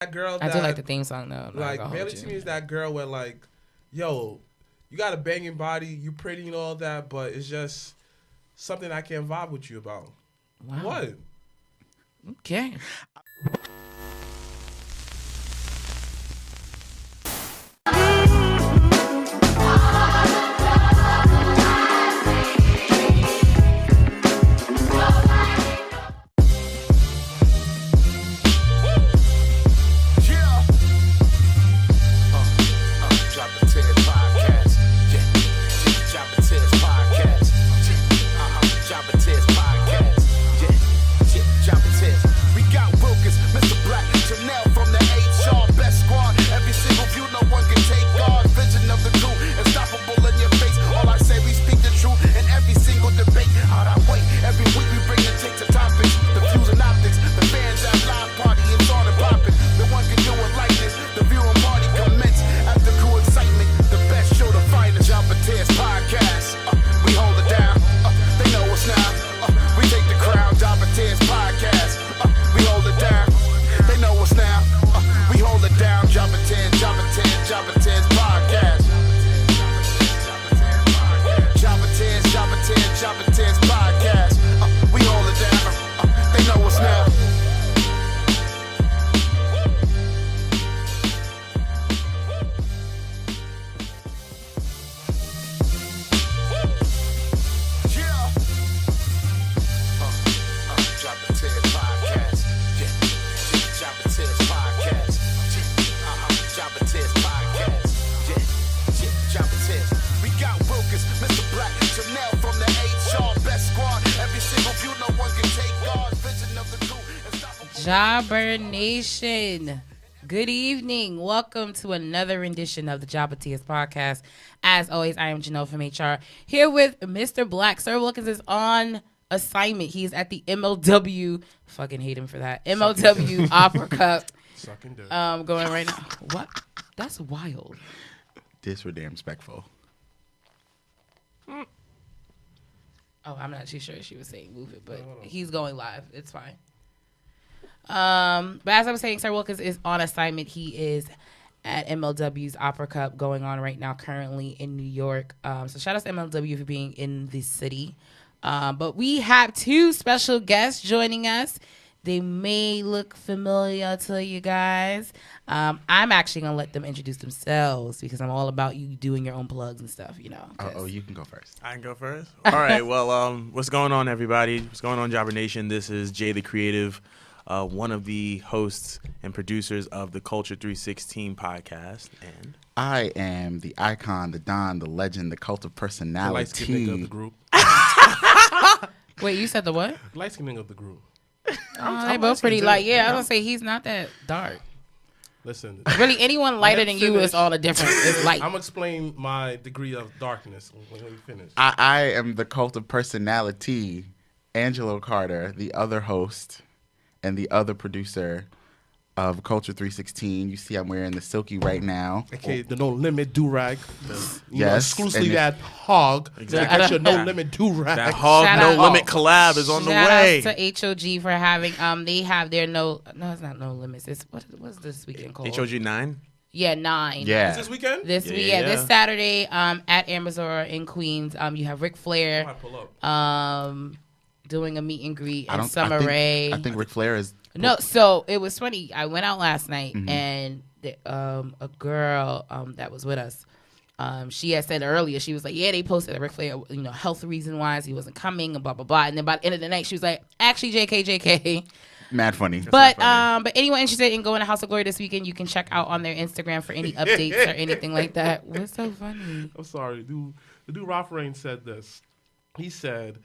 That girl. I do like the theme song though. Like Bailey to me is that girl where like, yo, you got a banging body, you pretty and all that, but it's just something I can't vibe with you about. Wow. What? Okay. JobberTears podcast. JobberTears. We got Wilkins, Mr. Black, Chanel from the HR best squad. Every single view, no one can take guard. Vision of the crew, unstoppable in your face. All I say, we speak the truth in every single debate. Out our way, every week we bring and take the topics. The fusing optics, the fans at live party, it's on and popping. No one can do it like this. The viewing party commence after crew excitement. The best show to find the JobberTears podcast. We hold it down. They know us now. We take the crown. JobberTears podcast. We hold it down. They know us now. We hold it down. JobberTears podcast. JobberTears podcast. We hold it down. They know us now. Jobber Nation, good evening. Welcome to another rendition of the JobberTears podcast. As always, I am Janelle from HR, here with Mr. Black. Sir Wilkins is on assignment. He's at the MLW, fucking hate him for that, MLW Opera Cup going right now. What? That's wild. Disrespectful. Oh, I'm not too sure she was saying move it, but he's going live. It's fine. But as I was saying, Sir Wilkins is on assignment. He is at MLW's Opera Cup going on right now, currently in New York. So shout out to MLW for being in the city. But we have two special guests joining us. They may look familiar to you guys. I'm actually going to let them introduce themselves because I'm all about you doing your own plugs and stuff, you know. Oh, you can go first. I can go first? All right. Well, what's going on, everybody? What's going on, Jobber Nation? This is Jay the Creative, one of the hosts and producers of the Culture 316 podcast. And I am the icon, the don, the legend, the cult of personality. The light-skinned nigga of the group. Wait, you said the what? Light-skinned nigga of the group. They both pretty light. Yeah, I was going to say he's not that dark. Listen. Really, anyone lighter than you is all the difference. It's light. I'm going to explain my degree of darkness when we finish. I am the cult of personality, Angelo Carter, the other host and the other producer of Culture 316. You see I'm wearing the silky right now. Okay, the No Limit do-rag. Yes. Exclusively that hog. Exactly. That's your No Limit do-rag. that Hog Shout No out- Limit collab is on the Shout way. out to HOG for having they have their no it's not No Limits. It's what's this weekend called? HOG 9? Yeah, 9. Yeah. Is this weekend? This Saturday at Amazon in Queens. You have Ric I Flair might pull up. doing a meet and greet I and don't- Summer I think, Rae. I think Ric Flair is... No, so it was funny. I went out last night and a girl that was with us, she had said earlier, she was like, yeah, they posted a Ric Flair, health reason wise he wasn't coming and blah, blah, blah. And then by the end of the night, she was like, actually, JK. Mad funny. But anyone interested in going to House of Glory this weekend, you can check out on their Instagram for any updates or anything like that. What's so funny? I'm sorry. The dude Ralph Reigns said this. He said,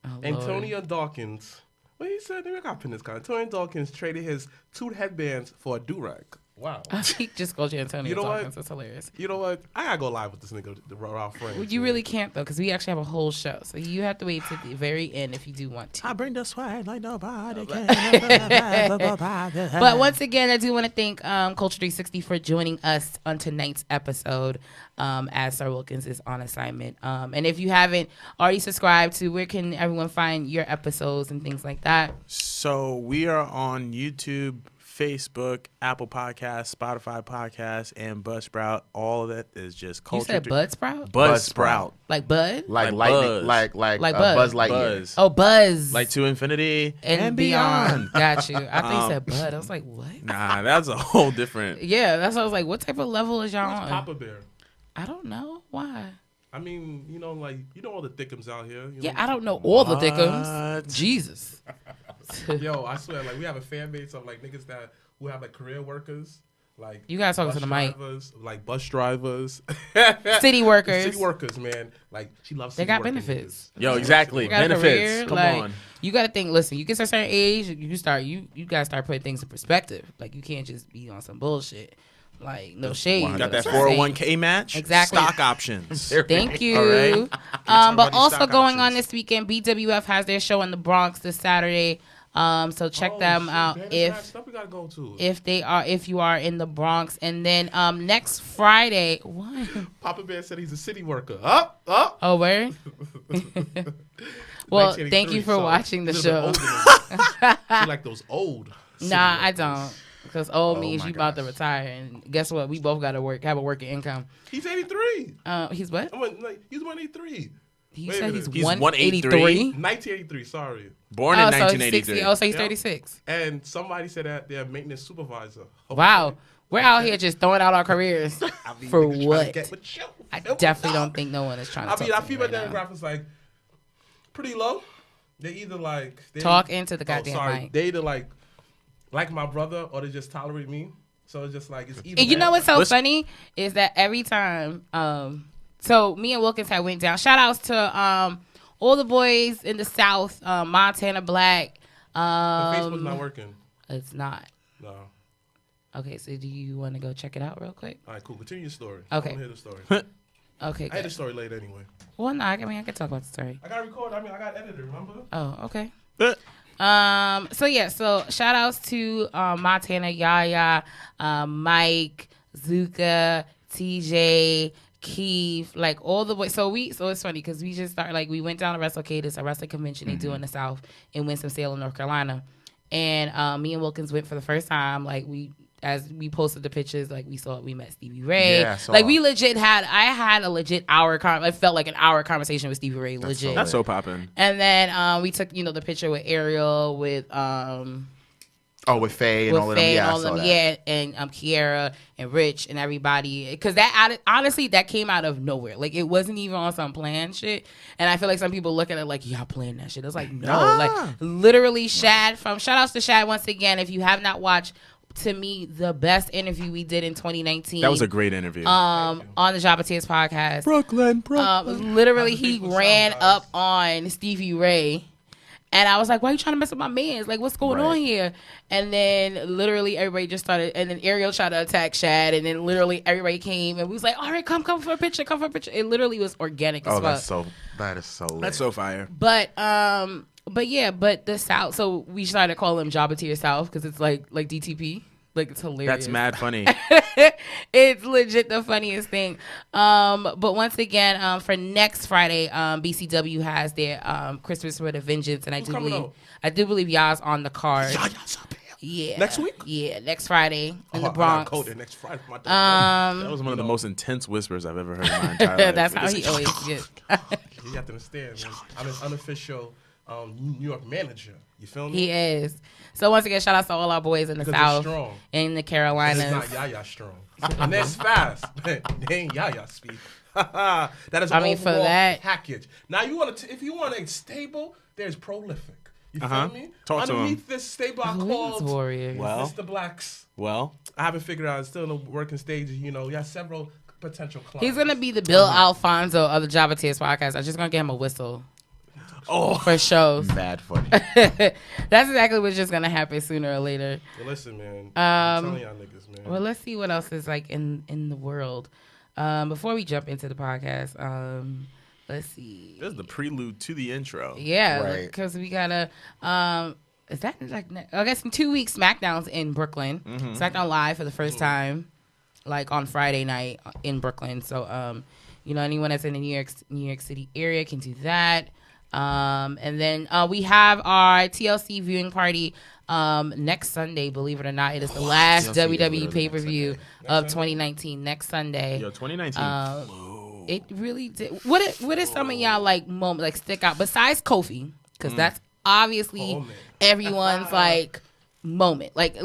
Lord. Antonio Dawkins. Well, he said, I got pin this guy. Antonio Dawkins traded his 2 headbands for a do-rag. Wow. He just called you Antonio You know what? Dawkins. That's hilarious. You know what? I gotta go live with this nigga, the Ralph Reigns. Well, you really can't, though, because we actually have a whole show. So you have to wait to the very end if you do want to. I bring the swag like nobody can. But once again, I do want to thank Culture 360 for joining us on tonight's episode as Sir Wilkins is on assignment. And if you haven't already subscribed to, where can everyone find your episodes and things like that? So we are on YouTube, Facebook, Apple Podcasts, Spotify Podcasts, and Buzzsprout. All of that is just You culture. said Buzzsprout? Buzzsprout. Like Bud? Like Like lightning, Buzz. like Like Buzz Buzz. Lightyear. Buzz. Oh, Buzz. Like to infinity and beyond. Got you. I thought you said Bud. I was like, what? Nah, that's a whole different. Yeah, that's what I was like. What type of level is y'all Who's on? Papa Bear? I don't know. Why? I mean, all the thickums out here. Yeah, I don't know all the dickums. What? Jesus. Yo, I swear, like we have a fan base of like niggas who have like career workers, like You gotta talk bus to the mic. drivers, like bus drivers, City workers. city workers, man. Like she loves. They city got working benefits. niggas. Yo, exactly. You got a Benefits. career, Come like, on. You gotta think. Listen, you get to a certain age, you gotta start putting things in perspective. Like you can't just be on some bullshit. Like no shade. You got that That's what I'm saying. 401k match? Exactly. Stock options. Thank you. All right. But money, also stock going on options. this weekend, BWF has their show in the Bronx this Saturday. So check Oh, them shit, out man, that's if mad stuff we gotta go to. if you are in the Bronx. And then next Friday, what? Papa Bear said he's a city worker. Up. Oh, where? Well, thank you for watching the show. You like those old? city Nah, I workers. don't. Because old Oh means my you about to gosh. retire. And guess what? We both got to have a working income. He's 83. He's what? He's 183. He Wait a said minute. he's He's 183. 1983. Sorry. Born in Oh, so he's 1983. 60. Oh, so he's Yeah. 36. And somebody said that they're maintenance supervisor. Wow. We're out here just throwing out our careers. I mean, For niggas trying to what? get with you. I definitely don't think no one is trying to I talk mean, our to me female right now. demographic is like pretty low. They either like Talk into the goddamn mic. They either like my brother or they just tolerate me. So it's just like it's either. And you know what's so Listen- funny is that every time, so me and Wilkins had went down. Shout outs to all the boys in the South, Montana Black. Facebook's not working. It's not. No. Okay, so do you want to go check it out real quick? All right, cool. Continue your story. Okay. I want to hear the story. Okay, I had the good. story later anyway. Well, no, I mean I can talk about the story. I got to record. I mean, I got editor. Remember? Oh, okay. Uh, So shout outs to Montana, Yaya, Mike, Zuka, TJ, Keith, like all the boys. So it's funny because we just started, like, we went down to WrestleCade, a wrestling convention they do in the South in Winston-Salem, North Carolina. And me and Wilkins went for the first time. Like, as we posted the pictures, like, we met Stevie Ray. Yeah, I saw. Like, I had a legit hour, it felt like an hour conversation with Stevie Ray, legit. That's so poppin'. And then we took, the picture with Ariel, with With Faye and all of them. Faye Yeah, and I all of saw them, that. yeah, and Kiera and Rich and everybody, because that honestly that came out of nowhere. Like, it wasn't even on some planned shit. And I feel like some people look at it like, y'all playing that shit. It's like, no, like literally shout outs to Shad once again. If you have not watched, to me, the best interview we did in 2019. That was a great interview. on the JobberTears podcast. Brooklyn. Literally, he ran up on Stevie Ray. And I was like, why are you trying to mess with my mans? Like, what's going on here? And then literally everybody just started, and then Ariel tried to attack Shad, and then literally everybody came, and we was like, all right, come for a picture, It literally was organic as fuck. That is so lit. That's so fire. But the South, so we started calling him JobberTears South because it's like DTP. Like, it's hilarious. That's mad funny. It's legit the funniest thing. But once again, for next Friday, BCW has their Christmas with a Vengeance, and I do believe y'all's on the card. Yeah. Next week? Yeah, next Friday in the I Bronx. gotta go there next Friday. That was one of the most intense whispers I've ever heard in my entire life. That's how he always gets. You have to understand, man. I'm his unofficial New York manager. You feel me? He is. So once again, shout out to all our boys in the Because they're South, strong. in the It's Carolinas. not Yaya strong. And that's fast. They ain't Yaya speed. That is an I mean, for overall that- package. Now, if you want a stable, there's prolific. You feel me? Talk to him. Underneath this stable, I Wilkins called Warriors. Well, Mr. Blacks. well, I haven't figured out. It's still in the working stages. You have several potential clients. He's gonna be the Bill Alfonso of the JobberTears podcast. I'm just gonna get him a whistle. For shows. Mad funny. That's exactly what's just gonna happen sooner or later. Well, listen, man. I'm telling y'all niggas, man. Well, let's see what else is like in the world. Before we jump into the podcast, let's see. this is the prelude to the intro. Yeah, Right. because we gotta. Is that like? I guess in 2 weeks, SmackDown's in Brooklyn. SmackDown live for the first time, like on Friday night in Brooklyn. So, anyone that's in the New York City area can do that. And then we have our TLC viewing party next Sunday. Believe it or not, it is the last TLC WWE pay-per-view of 2019. Next Sunday. Yo, 2019. It really did. What is some of y'all like moment like stick out besides Kofi? Because that's obviously everyone's like moment. Like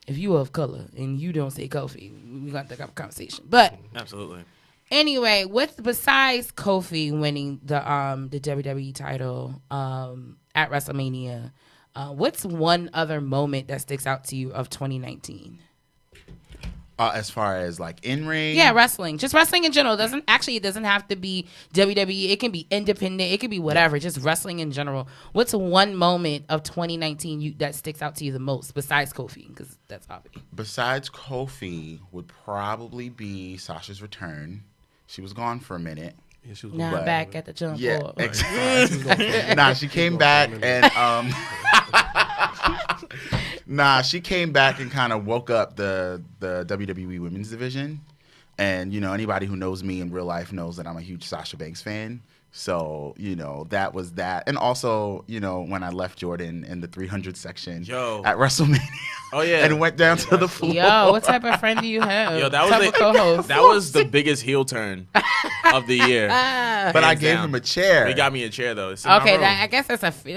if you of color and you don't say Kofi, we got to have a conversation. But Absolutely. anyway, besides Kofi winning the WWE title at WrestleMania, what's one other moment that sticks out to you of 2019? As far as like in ring, Yeah, wrestling. Just wrestling in general. It doesn't have to be WWE. It can be independent. It can be whatever. Just wrestling in general. What's one moment of 2019 that sticks out to you the most besides Kofi? Because that's obvious. Besides Kofi, would probably be Sasha's return. She was gone for a minute. Yeah, she was Now back. back at the jump Yeah, board. exactly. Nah, she came back and she came back and kind of woke up the WWE Women's Division. And anybody who knows me in real life knows that I'm a huge Sasha Banks fan. So that was that. And also when I left Jordan in the 300 section at WrestleMania. Oh yeah, and went down to the floor. Yo, what type of friend do you have? Yo, co-host. that was the biggest heel turn of the year. But I gave him a chair. He got me a chair though. It's in my room. I guess that's actually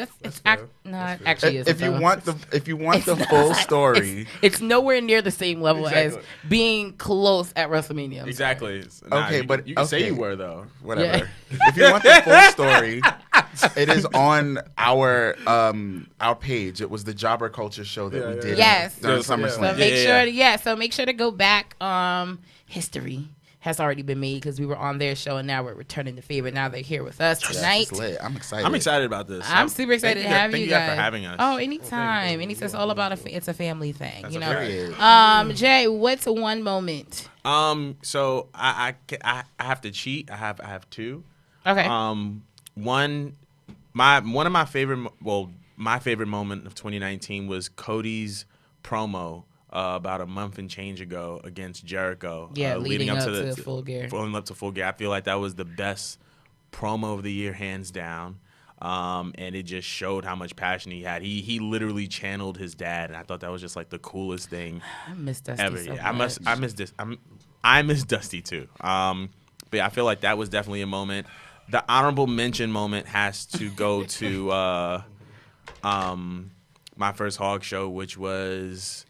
if you want the full story, it's nowhere near the same level as being close at WrestleMania. Exactly. Okay, but you can say you were though. Whatever. Yeah. If you want the full story, it is on our page. It was the Jobber Culture show that we did. Yes. During SummerSlam. So make sure to go back. History has already been made because we were on their show and now we're returning the favor. Now they're here with us tonight. Lit. I'm excited. I'm excited about this. I'm super excited to have you guys. Thank you for having us. Oh, anytime. It's all about it's a family thing. That's Jay, what's one moment? So I have to cheat. I have two. Okay. One of my favorite moment of 2019 was Cody's promo about a month and change ago against Jericho. Yeah, leading up to Full Gear. Leading up to Full Gear. I feel like that was the best promo of the year, hands down. And it just showed how much passion he had. He literally channeled his dad, and I thought that was just like the coolest thing I miss Dusty ever. so Yeah, much. I miss this. I miss Dusty too. But yeah, I feel like that was definitely a moment. The honorable mention moment has to go to my first Hog show, which was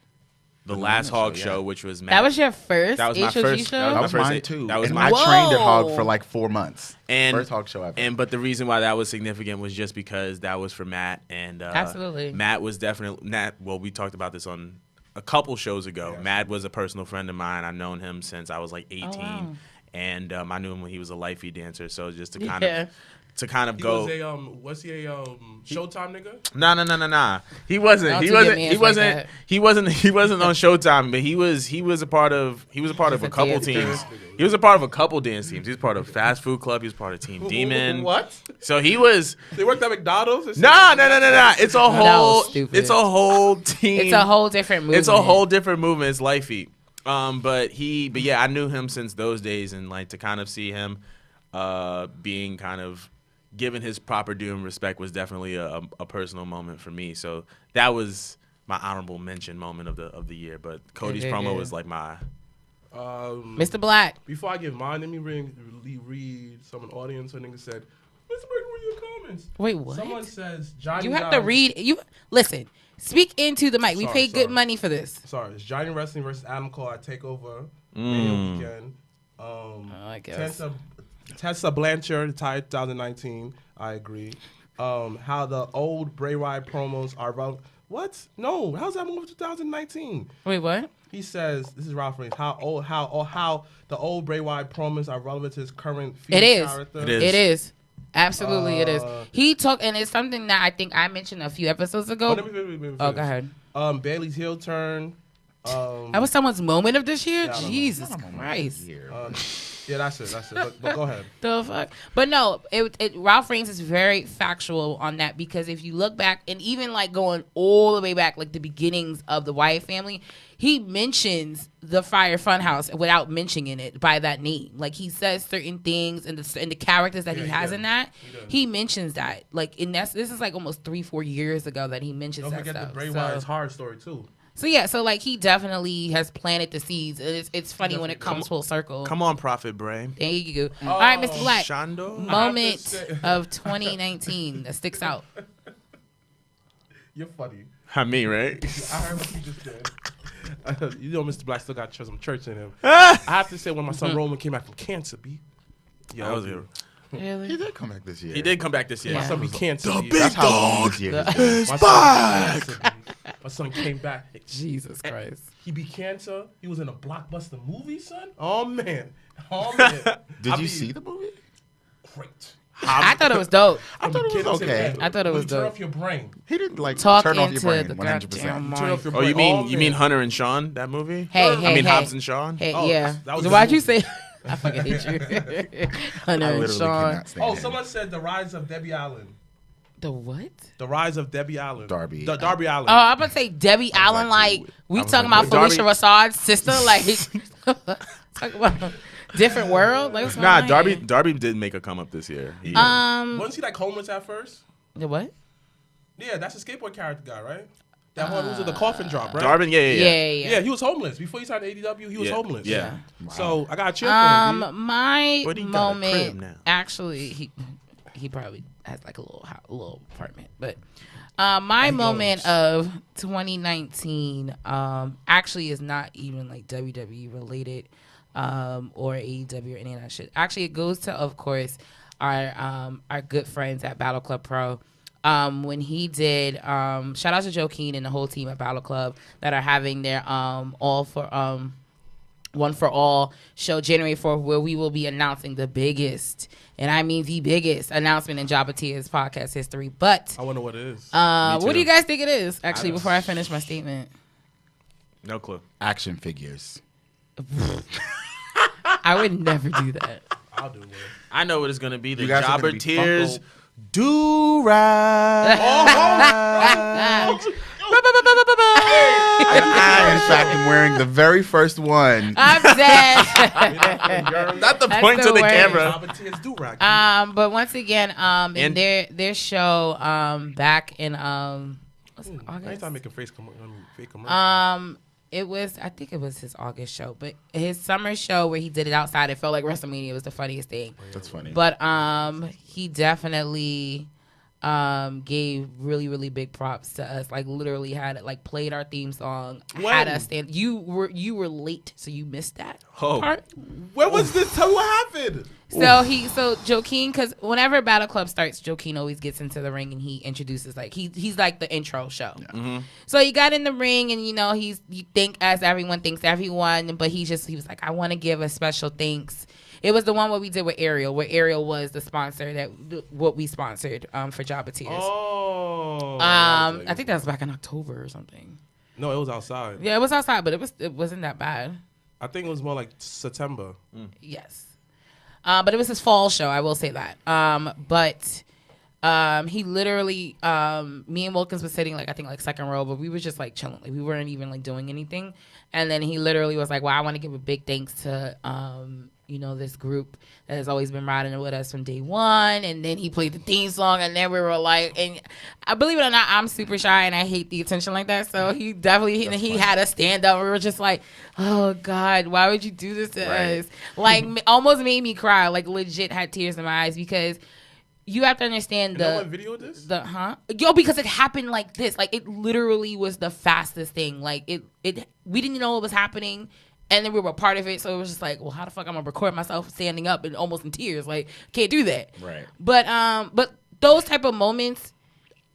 the last Hog show, which was Matt. That was your first That was my HOG first show? That was mine too. That was and my I trained at Hog for like 4 months. First Hog show ever. But the reason why that was significant was just because that was for Matt. And Absolutely. Matt was definitely well, we talked about this on a couple shows ago. Yeah. Matt was a personal friend of mine. I've known him since I was like 18. Oh, wow. And I knew him when he was a lifey dancer. So just to kind of go. Was he a Showtime nigga? Nah. He wasn't. He wasn't on Showtime, but he was a part of a couple teams. He was a part of a couple dance teams. He was part of Fast Food Club. He was part of Team Demon. What? So he was. They worked at McDonald's. No. It's a whole. It's a whole team. It's a whole different movement. It's a whole different movement. It's lifey. But yeah, I knew him since those days, and like to kind of see him, being kind of given his proper due and respect was definitely a personal moment for me. So that was my honorable mention moment of the year. But Cody's promo was like my. Mr. Black. Before I give mine, let me read some of the audience. A nigga said, "Mr. Black, read your comments." Wait, what? Someone says Johnny. You have to read. You listen. Speak into the mic. We paid good money for this. Sorry, it's Johnny Wrestling versus Adam Cole at Takeover May weekend. I guess. Tessa Blanchard, tied 2019. I agree. How the old Bray Wyatt promos are relevant. What? No, how's that movie 2019? Wait, what? He says, this is Ralph Reigns, how the old Bray Wyatt promos are relevant to his current character. It is. Absolutely, it is. He talked, and it's something that I think I mentioned a few episodes ago. Go ahead. Bailey's heel turn. That was someone's moment of this year? Jesus Christ. Yeah, that's it. But go ahead. The fuck? But no, Ralph Reigns is very factual on that because if you look back and even like going all the way back, like the beginnings of the Wyatt family, he mentions the Fire Funhouse without mentioning it by that name. Like he says certain things and the characters that he has in that, he mentions that. Like this is like almost 3-4 years ago that he mentions that stuff. Don't forget the Bray Wyatt's horror story too. So yeah, so like he definitely has planted the seeds. It's funny when it comes full circle. Come on, Prophet Bray. There you go. All right, Mr. Black. Shondo? Moment of 2019 that sticks out. You're funny. I mean, right? I heard what you just said. You know, Mr. Black still got some church in him. I have to say, when my son Roman came back from cancer, B. Yeah, that was it. Really? He did come back this year. He did come back this year. Yeah. My son be cancer. The B. big That's how long dog this year is My back. son be cancer, B. My son came back. Jesus Christ. He be cancer. He was in a blockbuster movie, son. Oh man. Did you see the movie? Great. I thought it was dope. I thought it was okay. I thought it was Turn dope. off your brain. He didn't like Talk turn off your into brain the 100%. goddamn Turn off your Oh, brain. you mean Hunter and Sean, that movie? Hey, I mean hey. Hobbs and Sean? Hey, Oh, yeah. that was So a why'd movie. you say? I fucking hate you. Hunter I and literally Sean. cannot stand Oh, him. someone said The Rise of Debbie Allen. The what? The Rise of Debbie Allen. Darby. Darby Allen. Oh, I'm about to say Debbie Allen. like, Like we I was talking like, about wait, Felicia Darby- Rassad's sister. Like talk about different world. Like, what's going Nah, on here? Darby did make a come up this year. Wasn't he like homeless at first? The what? Yeah, that's the skateboard character guy, right? That one who's in the coffin drop, right? Darby, yeah. Yeah, he was homeless. Before he signed to AEW, he was Yeah, homeless. yeah. So I got a cheer for him. B. My But he got a crib moment. now. Actually, he probably has like a little apartment, but my moment of 2019 actually is not even like WWE related or AEW or any of that shit. Actually, it goes to, of course, our good friends at Battle Club Pro. When he did, shout out to Joe Keane and the whole team at Battle Club that are having their One for All show January 4th, where we will be announcing the biggest, and I mean the biggest announcement in JobberTears podcast history. But I wonder what it is. what do you guys think it is? Actually, before I finish my statement, No clue. Action figures. I would never do that. I'll do it. I know what it's going to be. The You guys are gonna be JobberTears Funko- do-rag. I, in fact, am wearing the very first one. I'm dead. Not the That's point the to the worst. camera. JobberTears do rock. But once again, in And- their show, back in what's it, August? Anytime making fake commercials. I think it was his August show, but his summer show where he did it outside, it felt like WrestleMania. It was the funniest thing. That's funny. But he definitely gave really, really big props to us. Like literally had it, like played our theme song, had us stand. You were late, so you missed that part. Where was this? Tell me what happened. So Joaquin, because whenever Battle Club starts, Joaquin always gets into the ring and he introduces he's like the intro show. Yeah. Mm-hmm. So he got in the ring and you think as everyone thinks everyone, but he was like, I want to give a special thanks. It was the one what we did with Ariel, where Ariel was the sponsor what we sponsored for JobberTears. Oh. I think that was back in October or something. No, it was outside. Yeah, it was outside, but it wasn't that bad. I think it was more like September. Yes. But it was his fall show, I will say that. But he literally, me and Wilkins was sitting I think second row, but we were just chilling. We weren't even doing anything. And then he literally was like, well, I want to give a big thanks to, this group that has always been riding with us from day one. And then he played the theme song and then we were and I believe it or not, I'm super shy and I hate the attention like that. So he definitely, he had us stand up. We were just like, oh God, why would you do this to us? Almost made me cry, legit had tears in my eyes because you have to understand No one videoed this? Because it happened like this. It literally was the fastest thing. We didn't know it was happening. And then we were part of it, so it was just well, how the fuck I'm gonna record myself standing up and almost in tears? Can't do that. Right. But those type of moments,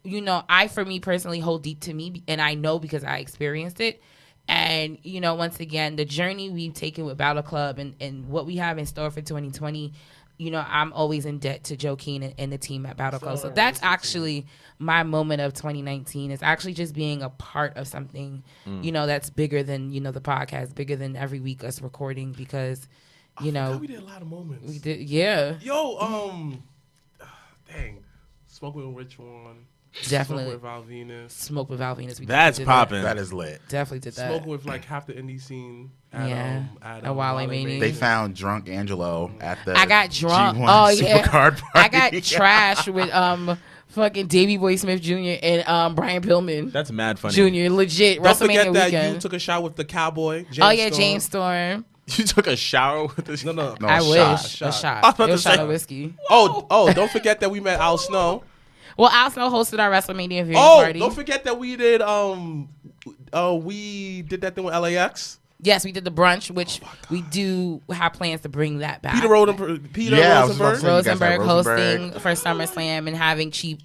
I for me personally hold deep to me, and I know because I experienced it. And once again, the journey we've taken with Battle Club and what we have in store for 2020. I'm always in debt to Joe Keane and the team at Battle Club. So that's actually my moment of 2019. It's actually just being a part of something, that's bigger than, the podcast, bigger than every week us recording because, You know, we did a lot of moments. we did. Yeah, Yo, dang, Smoke with Rich One. definitely. Smoke with Val Venus. Smoke with Val Venus. We That's definitely did popping. That is lit. that. Definitely did that. Smoke with like half the indie scene. At, Yeah. at At Wale Mania. They found drunk Angelo at the I got drunk. G1 Oh yeah, Supercard party. I got trashed with fucking Davey Boy Smith Jr. and Brian Pillman That's mad funny. Jr. Legit Don't WrestleMania forget that weekend. you took a shot with the cowboy. James Oh yeah, Storm. James Storm. You took a shower with this. No. No, I a wish shot. a Shot. shot. I was about It was to a shot say- of whiskey. Oh, don't forget that we met Al Snow. Well, Al Snow hosted our WrestleMania viewing Oh, party. don't forget that we did that thing with LAX. Yes, we did the brunch, which we do have plans to bring that back. Peter Yeah, I was about to Rosenberg. say- You guys Rosenberg had hosting for SummerSlam and having cheap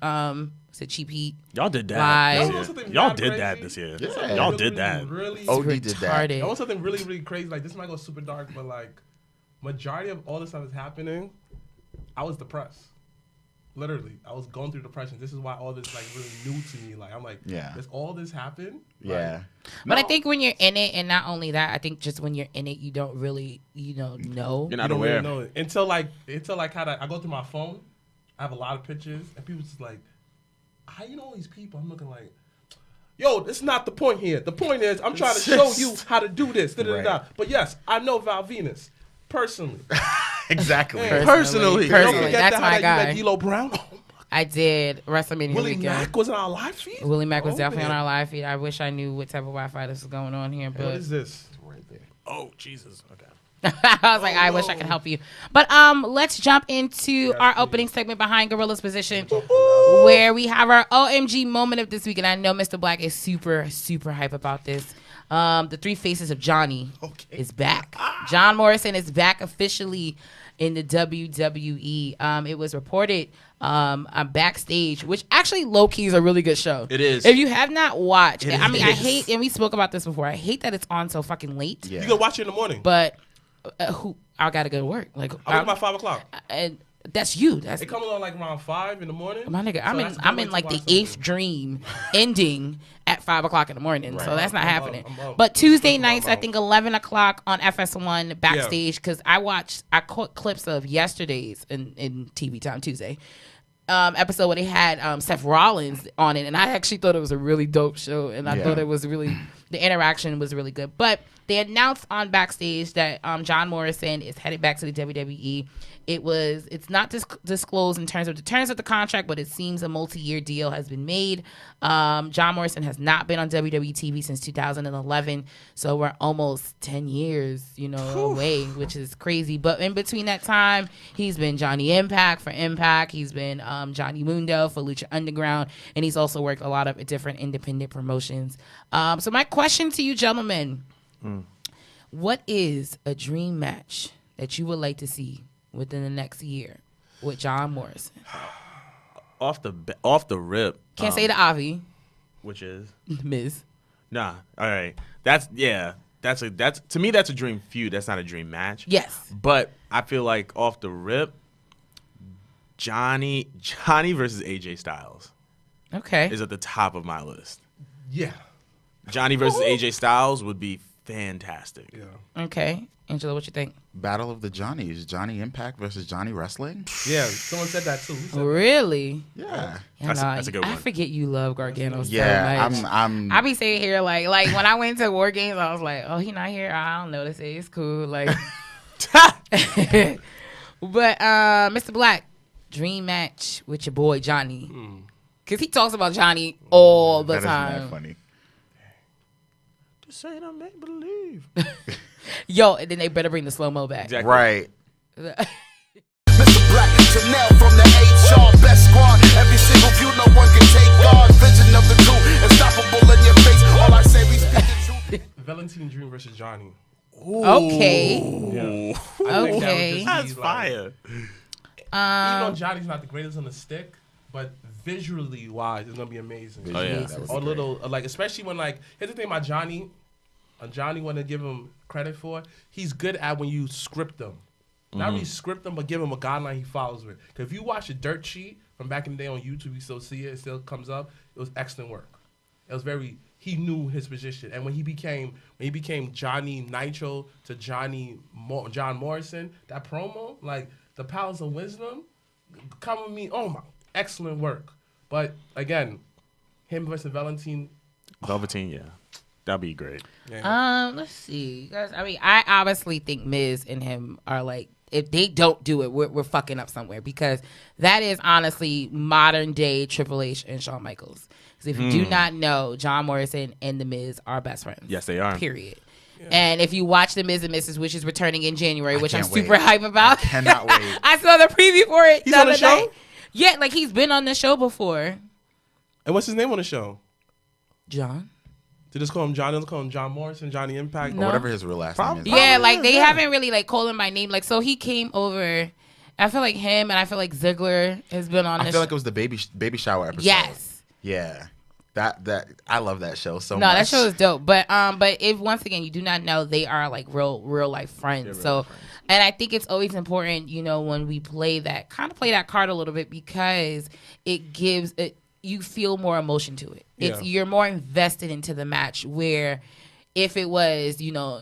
Cheap Heat. Y'all did that Live. this Y'all know year. something Y'all mad did that crazy? this year. Yeah. Y'all did that. Really, OD did that. Retarded. I want something really, really crazy. Like this might go super dark, but like majority of all this stuff is happening. I was depressed. Literally, I was going through depression. This is why all this like really new to me. Like I'm like, Yeah. does all this happen? Yeah. But I think when you're in it, and not only that, I think just when you're in it, you don't really, know. You're You not don't aware. really know it until like kind of I go through my phone. I have a lot of pictures, and people just like, how you know all these people? I'm looking like, yo, this is not the point here. The point is I'm trying to show you how to do this. Right. But yes, I know Val Venus personally. Exactly. Hey, Personally. Don't forget That's that my how you guy. met D'Lo Brown. I did WrestleMania Willie weekend. Mack was on our live feed. Willie Mack was definitely on man. our live feed. I wish I knew what type of Wi-Fi this is going on here, Hey, what but is this? Oh Jesus. Okay. I was like, I wish I could help you. But let's jump into our opening segment behind Gorilla's position, where we have our OMG moment of this week. And I know Mr. Black is super, super hype about this. The Three Faces of Johnny is back. John Morrison is back officially in the WWE. It was reported backstage, which actually low-key is a really good show. It is. If you have not watched, It I mean, I is. hate, and we spoke about this before, I hate that it's on so fucking late. Yeah. You can watch it in the morning. But I gotta go to work. Like I wake up by 5:00. and that's you. That's It comes on like around 5 in the morning. my nigga. So I'm that's in. a good I'm way in to like the watch 8th something. dream, ending at 5:00 in the morning. So that's not I'm happening. up. But Tuesday I'm nights, I up. think 11 o'clock on FS1 backstage, because I caught clips of yesterday's in TV Time Tuesday. Episode where they had Seth Rollins on it, and I actually thought it was a really dope show, and I Yeah. thought it was really, the interaction was really good. But they announced on backstage that John Morrison is headed back to the WWE. It's not disclosed in terms of the terms of the contract, but it seems a multi-year deal has been made. John Morrison has not been on WWE TV since 2011, so we're almost 10 years, away, which is crazy. But in between that time, he's been Johnny Impact for Impact. He's been Johnny Mundo for Lucha Underground, and he's also worked a lot of different independent promotions. So my question to you, gentlemen, what is a dream match that you would like to see within the next year with John Morrison? Off the rip. Can't say the Avi, Which is Miz. nah. All right. That's to me that's a dream feud. That's not a dream match. Yes. But I feel like off the rip, Johnny versus AJ Styles Okay. is at the top of my list. Yeah. Johnny versus AJ Styles would be fantastic. Yeah. Okay. Angela, what you think? Battle of the Johnnies. Johnny Impact versus Johnny Wrestling. Yeah. Someone said that too. Who said that? Really? Yeah. That's a good I one. forget you love Gargano Yeah. so much. I'm I be saying here like when I went to War Games, I was like, oh, he not here. I don't notice it. It's cool. Like, but Mr. Black, dream match with your boy Johnny, because he talks about Johnny all the that is mad time. funny. This ain't a make believe. Yo, and then they better bring the slow mo back. Exactly. Right. Mr. Black, Chanel from the HR best squad. Every single view, no one can take guard. Vision of the crew, unstoppable in your face. All I say, we speak the truth. Valentine Dream versus Johnny. Okay. Yeah. I think Okay. that would That's just be, like, fire. even though Johnny's not the greatest on the stick, but visually wise, it's gonna be amazing. Oh, yeah. That was Or great. little like, especially when like, here's the thing about Johnny. Johnny, want to give him credit for, he's good at when you script them. Not really script them, but give him a guideline he follows with. Because if you watch a dirt sheet from back in the day on YouTube, you still see it. It still comes up. It was excellent work. It was very. He knew his position, and when he became Johnny Nitro to John Morrison, that promo, like the powers of wisdom, come with me. Oh my, excellent work. But again, him versus Velveteen, yeah, that'd be great. Yeah. Let's see, guys. I mean, I obviously think Miz and him are like, if they don't do it, we're fucking up somewhere, because that is honestly modern day Triple H and Shawn Michaels. Because if you do not know, John Morrison and The Miz are best friends. Yes, they are. Period. Yeah. And if you watch The Miz and Mrs., which is returning in January, which I'm super wait. hype about. I cannot wait. I saw the preview for it He's the on the other show? night. Yeah, like he's been on the show before. And what's his name on the show? John? Did just call him John? Let's call him John Morrison, Johnny Impact, No. Or whatever his real last name is. Yeah, like they haven't really like called him by name. Like, so he came over. I feel like him, and I feel like Ziggler has been on I this. feel like it was the baby shower episode. Yes. Yeah. That I love that show so much. No, that show is dope. But if once again you do not know, they are like real life friends. So, and I think it's always important, when we play that card a little bit, because it gives it, you feel more emotion to it. It's you're more invested into the match, where if it was,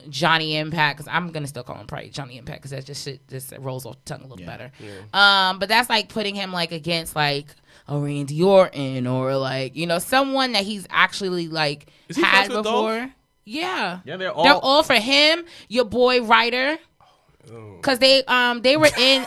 Johnny Impact, because I'm gonna still call him probably Johnny Impact, because that just rolls off the tongue a little better. Yeah. But that's like putting him like against like a Randy Orton, or like someone that he's actually like had before. Dolph? Yeah, they're all for him. Your boy Ryder. Because they were in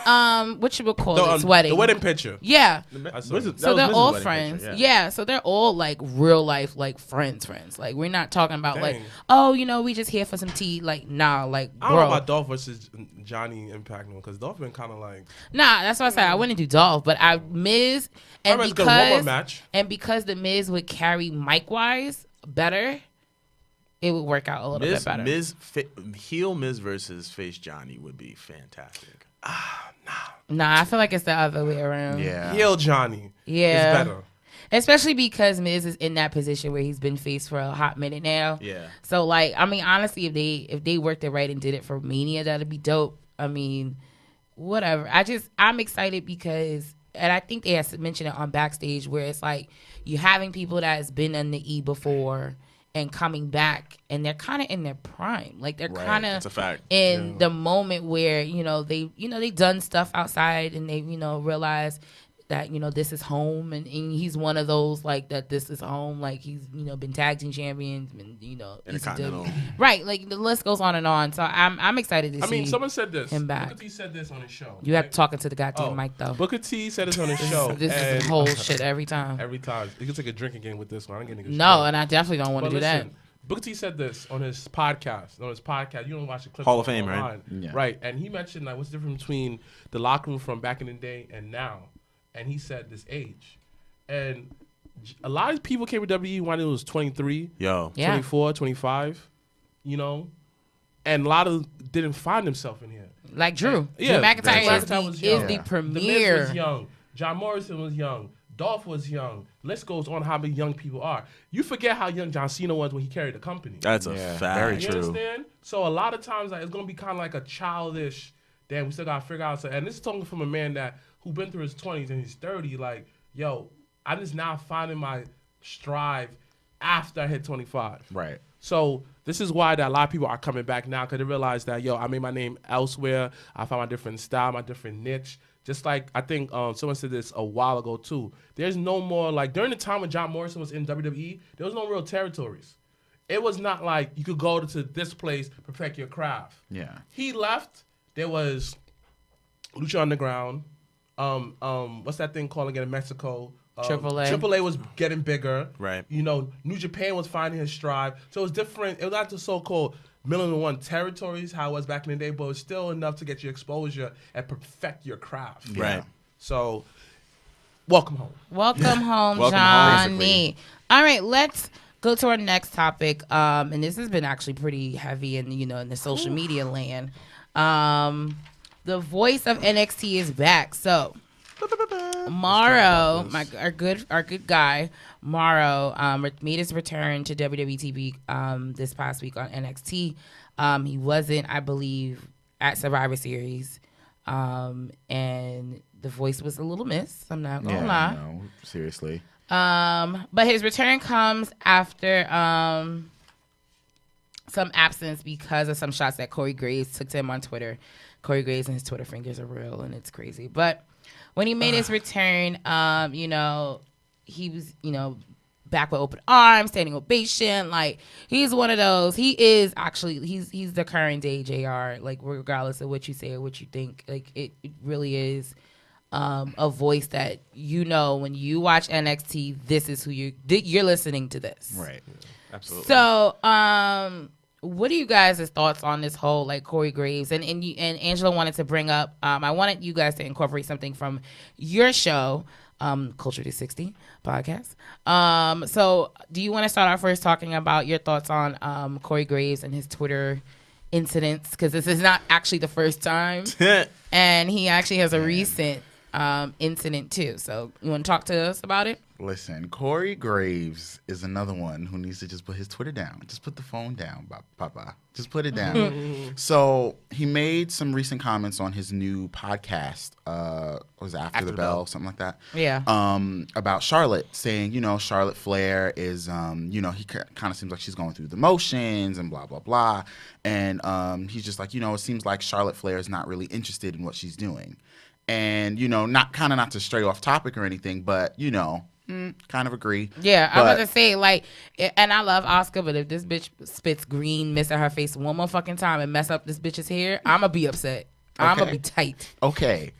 what you would call it, wedding. The wedding picture. Yeah. So they're all Mrs. friends. Picture, yeah. So they're all like real life, like friends. Like we're not talking about like, we just here for some tea. Like, nah, like bro. I don't know about Dolph versus Johnny Impact, because Dolph been kind of like. Nah, that's what I said. I wouldn't do Dolph, but Miz, and because the Miz would carry mic wise better, it would work out a little bit better. Heel Miz versus face Johnny would be fantastic. Nah, I feel like it's the other way around. Yeah. Heel Johnny. Yeah. Is better. Especially because Miz is in that position where he's been face for a hot minute now. Yeah. So like, I mean, honestly, if they worked it right and did it for Mania, that'd be dope. I mean, whatever. I'm excited because, and I think they had mentioned it on Backstage, where it's like you having people that has been on the E before and coming back, and they're kind of in their prime. Like they're kind of in the moment where they done stuff outside, and they realize that this is home, and he's one of those like that. This is home. Like he's been tag team champions, and Intercontinental. Right. Like the list goes on and on. So I'm excited to see. I mean, someone said this. Him back. Booker T said this on his show. You have to talk into the goddamn mic though. Booker T said this on his show. This is whole shit every time. Every time. You can take a drinking game with this one. I'm getting a No, and I definitely don't want to do that. Booker T said this on his podcast. You don't watch the clip. Hall of Fame, right? Yeah. Right. And he mentioned like what's the difference between the locker room from back in the day and now. And he said this age. And a lot of people came to WWE when it was 23, 24, 25, And a lot of didn't find themselves in here. Like Drew. Yeah. Drew McIntyre is the The premier. Miz was young. John Morrison was young. Dolph was young. List goes on how many young people are. You forget how young John Cena was when he carried the company. That's a fact. Very You true. understand? So a lot of times like, it's going to be kind of like a childish, damn, we still got to figure out. And this is talking from a man who been through his 20s and he's 30. Like, yo, I'm just now finding my strive after I hit 25. Right. So this is why that a lot of people are coming back now, because they realize that, I made my name elsewhere. I found my different style, my different niche. Just like I think someone said this a while ago too. There's no more, like during the time when John Morrison was in WWE, there was no real territories. It was not like you could go to this place, perfect your craft. Yeah. He left. There was Lucha Underground. What's that thing called again in Mexico? AAA. AAA was getting bigger. Right. New Japan was finding his stride. So it was different. It was not the so-called $1,000,001 territories, how it was back in the day, but it was still enough to get you exposure and perfect your craft. Yeah. Right. So, welcome home. Welcome home, Welcome Johnny. home, basically. All right, let's go to our next topic. And this has been actually pretty heavy in the social media land. The voice of NXT is back. So Morrow, our good guy, Morrow, made his return to WWE TV this past week on NXT. He wasn't, I believe, at Survivor Series, and the voice was a little miss. I'm not gonna lie. No, seriously. But his return comes after some absence because of some shots that Corey Graves took to him on Twitter. Corey Graves and his Twitter fingers are real, and it's crazy. But when he made his return, you know, he was, you know, back with open arms, standing ovation. Like, he's one of those. He is actually, he's the current day JR, like, regardless of what you say or what you think. Like, it really is a voice that, you know, when you watch NXT, this is who you're listening to this. Right. Absolutely. So, what are you guys' thoughts on this whole, like, Corey Graves? And Angela wanted to bring up, I wanted you guys to incorporate something from your show, Culture 360 podcast. So do you want to start off first talking about your thoughts on Corey Graves and his Twitter incidents? Because this is not actually the first time. And he actually has a recent incident, too. So you want to talk to us about it? Listen, Corey Graves is another one who needs to just put his Twitter down. Just put the phone down, Papa. Just put it down. So he made some recent comments on his new podcast, was it After the Bell, something like that? Yeah. About Charlotte, saying, you know, Charlotte Flair is, you know, he kind of seems like she's going through the motions and blah, blah, blah. And he's just like, you know, it seems like Charlotte Flair is not really interested in what she's doing. And, you know, not to stray off topic or anything, but, you know, kind of agree. Yeah, I was going to say, like, and I love Oscar, but if this bitch spits green mist at her face one more fucking time and mess up this bitch's hair, I'm going to be upset. I'm going to be tight. Okay.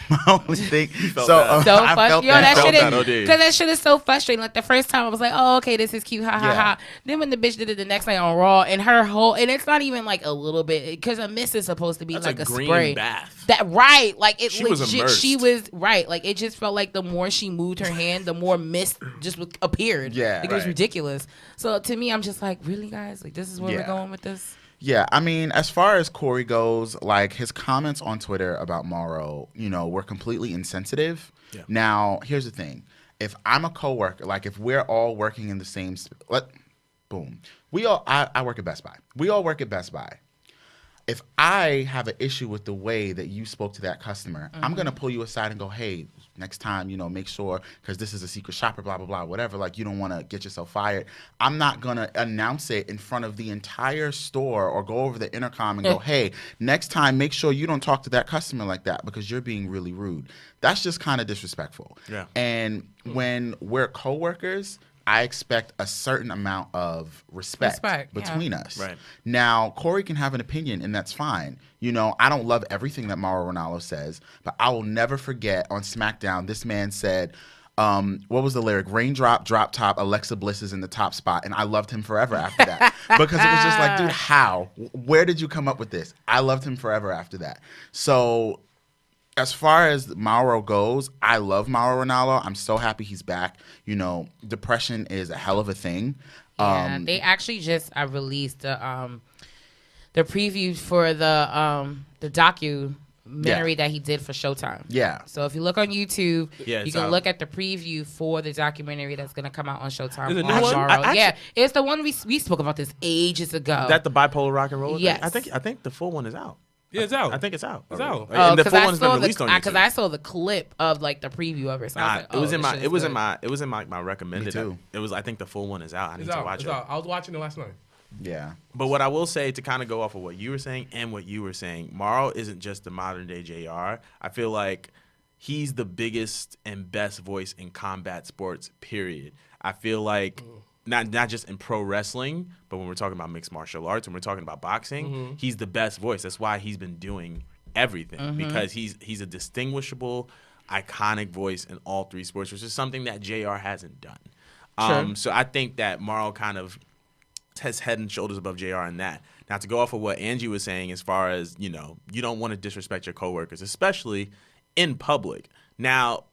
My only thing. So frustrating. Because that shit is so frustrating. Like, the first time I was like, oh, okay, this is cute. Ha, ha, ha. Then when the bitch did it the next night on Raw, and her whole, and it's not even like a little bit, because a mist is supposed to be like a green spray. Bath. That, right. Like, it she was immersed. She was, right. Like, it just felt like the more she moved her hand, the more mist just appeared. Yeah. Like, it was ridiculous. So to me, I'm just like, really, guys? Like, this is where we're going with this? Yeah, I mean, as far as Corey goes, like, his comments on Twitter about Mauro, you know, were completely insensitive. Yeah. Now, here's the thing. If I'm a coworker, like, if we're all working in the same, boom. I work at Best Buy. We all work at Best Buy. If I have an issue with the way that you spoke to that customer, I'm going to pull you aside and go, hey, next time, you know, make sure, because this is a secret shopper, blah, blah, blah, whatever. Like, you don't want to get yourself fired. I'm not going to announce it in front of the entire store or go over the intercom and go, hey, next time, make sure you don't talk to that customer like that because you're being really rude. That's just kind of disrespectful. Yeah. And when we're coworkers, I expect a certain amount of respect between us. Right. Now, Corey can have an opinion, and that's fine. You know, I don't love everything that Mauro Ranallo says, but I will never forget on SmackDown, this man said, what was the lyric? Raindrop, drop top, Alexa Bliss is in the top spot. And I loved him forever after that. Because it was just like, dude, how? Where did you come up with this? I loved him forever after that. So as far as Mauro goes, I love Mauro Ranallo. I'm so happy he's back. You know, depression is a hell of a thing. Yeah, they actually just released the preview for the documentary that he did for Showtime. Yeah. So if you look on YouTube, you can look at the preview for the documentary that's going to come out on Showtime tomorrow. Yeah, it's the one we spoke about this ages ago. That the bipolar rock and roll? Yes. I think the full one is out. Yeah, it's out. I think it's out. It's out. And the full one's been released on YouTube. Because I saw the clip of like the preview of it. So I was like, it was in my recommended. Me too. It was. I think the full one is out. I need to watch it. I was watching it last night. Yeah. But what I will say, to kind of go off of what you were saying and what you were saying, Mauro isn't just the modern day JR. I feel like he's the biggest and best voice in combat sports, period. I feel like not just in pro wrestling, but when we're talking about mixed martial arts, when we're talking about boxing, he's the best voice. That's why he's been doing everything, because he's a distinguishable, iconic voice in all three sports, which is something that JR hasn't done. So I think that Mauro kind of has head and shoulders above JR in that. Now, to go off of what Angie was saying, as far as, you know, you don't want to disrespect your coworkers, especially in public. Now,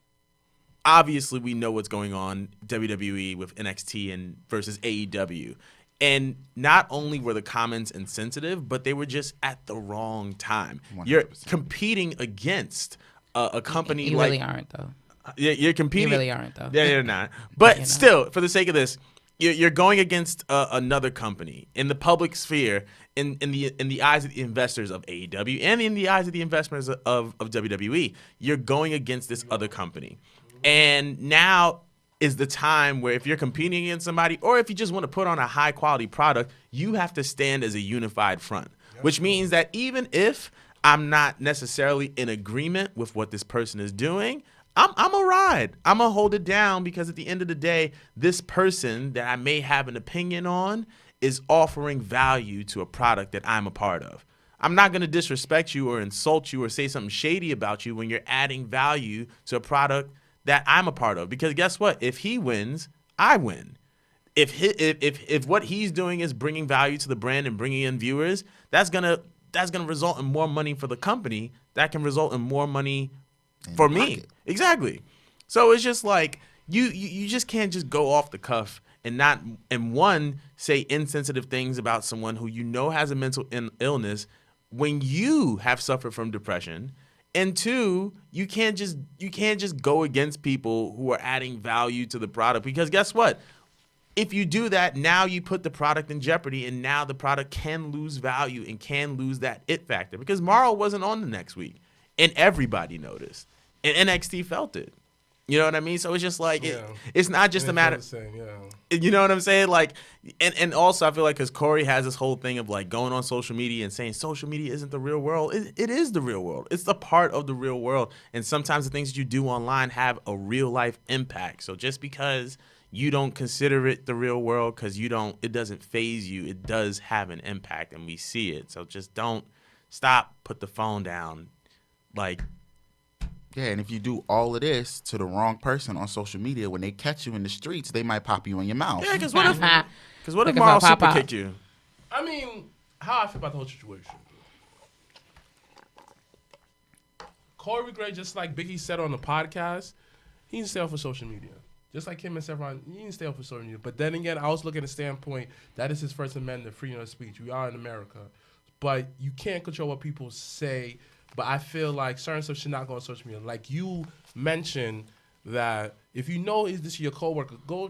obviously, we know what's going on WWE with NXT and versus AEW. And not only were the comments insensitive, but they were just at the wrong time. 100%. You're competing against a company you like... You really aren't, though. You're competing... You really aren't, though. Yeah, you're not. But still, for the sake of this, you're going against another company in the public sphere, in the eyes of the investors of AEW and in the eyes of the investors of WWE. You're going against this other company. And now is the time where if you're competing against somebody or if you just want to put on a high quality product, you have to stand as a unified front, which means that even if I'm not necessarily in agreement with what this person is doing, I'm a ride. I'm going to hold it down because at the end of the day, this person that I may have an opinion on is offering value to a product that I'm a part of. I'm not going to disrespect you or insult you or say something shady about you when you're adding value to a product that I'm a part of. Because guess what? If he wins, I win. If what he's doing is bringing value to the brand and bringing in viewers, that's gonna result in more money for the company. That can result in more money for me. Exactly. So it's just like you just can't just go off the cuff and one say insensitive things about someone who you know has a mental illness when you have suffered from depression. And two, you can't just go against people who are adding value to the product, because guess what? If you do that, now you put the product in jeopardy, and now the product can lose value and can lose that it factor, because Morrow wasn't on the next week, and everybody noticed, and NXT felt it. You know what I mean? So it's just like it's not just a matter. You know what I'm saying? Like, and also I feel like because Corey has this whole thing of like going on social media and saying social media isn't the real world. It is the real world. It's the part of the real world. And sometimes the things that you do online have a real life impact. So just because you don't consider it the real world because it doesn't faze you, it does have an impact, and we see it. So just don't stop, put the phone down, like. Yeah, and if you do all of this to the wrong person on social media, when they catch you in the streets, they might pop you in your mouth. Yeah, because what if Morrow super kicked you? I mean, how I feel about the whole situation. Corey Gray, just like Biggie said on the podcast, he didn't stay off of social media. Just like him and Sevron, he didn't stay off of social media. But then again, I was looking at the standpoint, that is his First Amendment, freedom of speech. We are in America. But you can't control what people say. But I feel like certain stuff should not go on social media. Like you mentioned that if you know this is your coworker, go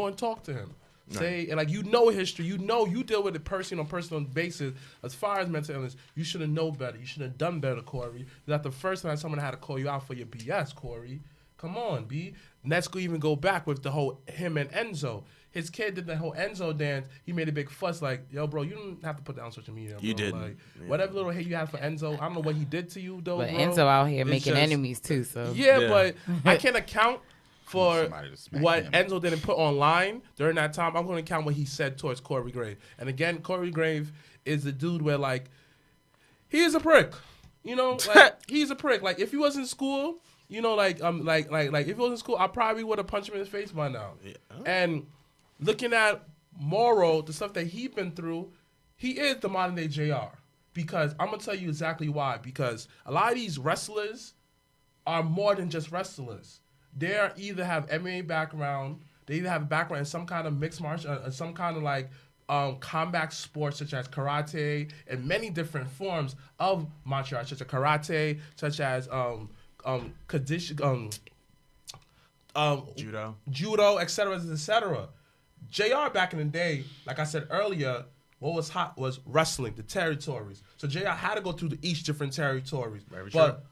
and talk to him. Right. Say, and like you know history, you deal with it personally on a personal basis. As far as mental illness, you should have known better. You should have done better, Corey. Not the first time someone had to call you out for your BS, Corey. Come on, B. Let's even go back with the whole him and Enzo. His kid did the whole Enzo dance. He made a big fuss like, yo, bro, you don't have to put that on social media, bro. You didn't. Like, whatever little hate you had for Enzo, I don't know what he did to you, though, but bro. Enzo out here making enemies, too, so. Yeah, but I can't account for what him. Enzo didn't put online during that time. I'm going to count what he said towards Corey Grave. And again, Corey Grave is the dude where, like, he is a prick. You know, like, he's a prick. Like, if he was in school, you know, like if he was in school, I probably would have punched him in his face by now. Yeah. And looking at Morrow, the stuff that he's been through, he is the modern day JR. Because I'm going to tell you exactly why. Because a lot of these wrestlers are more than just wrestlers. They either have MMA background, they either have a background in some kind of mixed martial, some kind of like combat sports such as karate and many different forms of martial arts, such as karate, such as judo, etc. JR back in the day, like I said earlier, what was hot was wrestling, the territories. So JR had to go through each different territories. Very but true.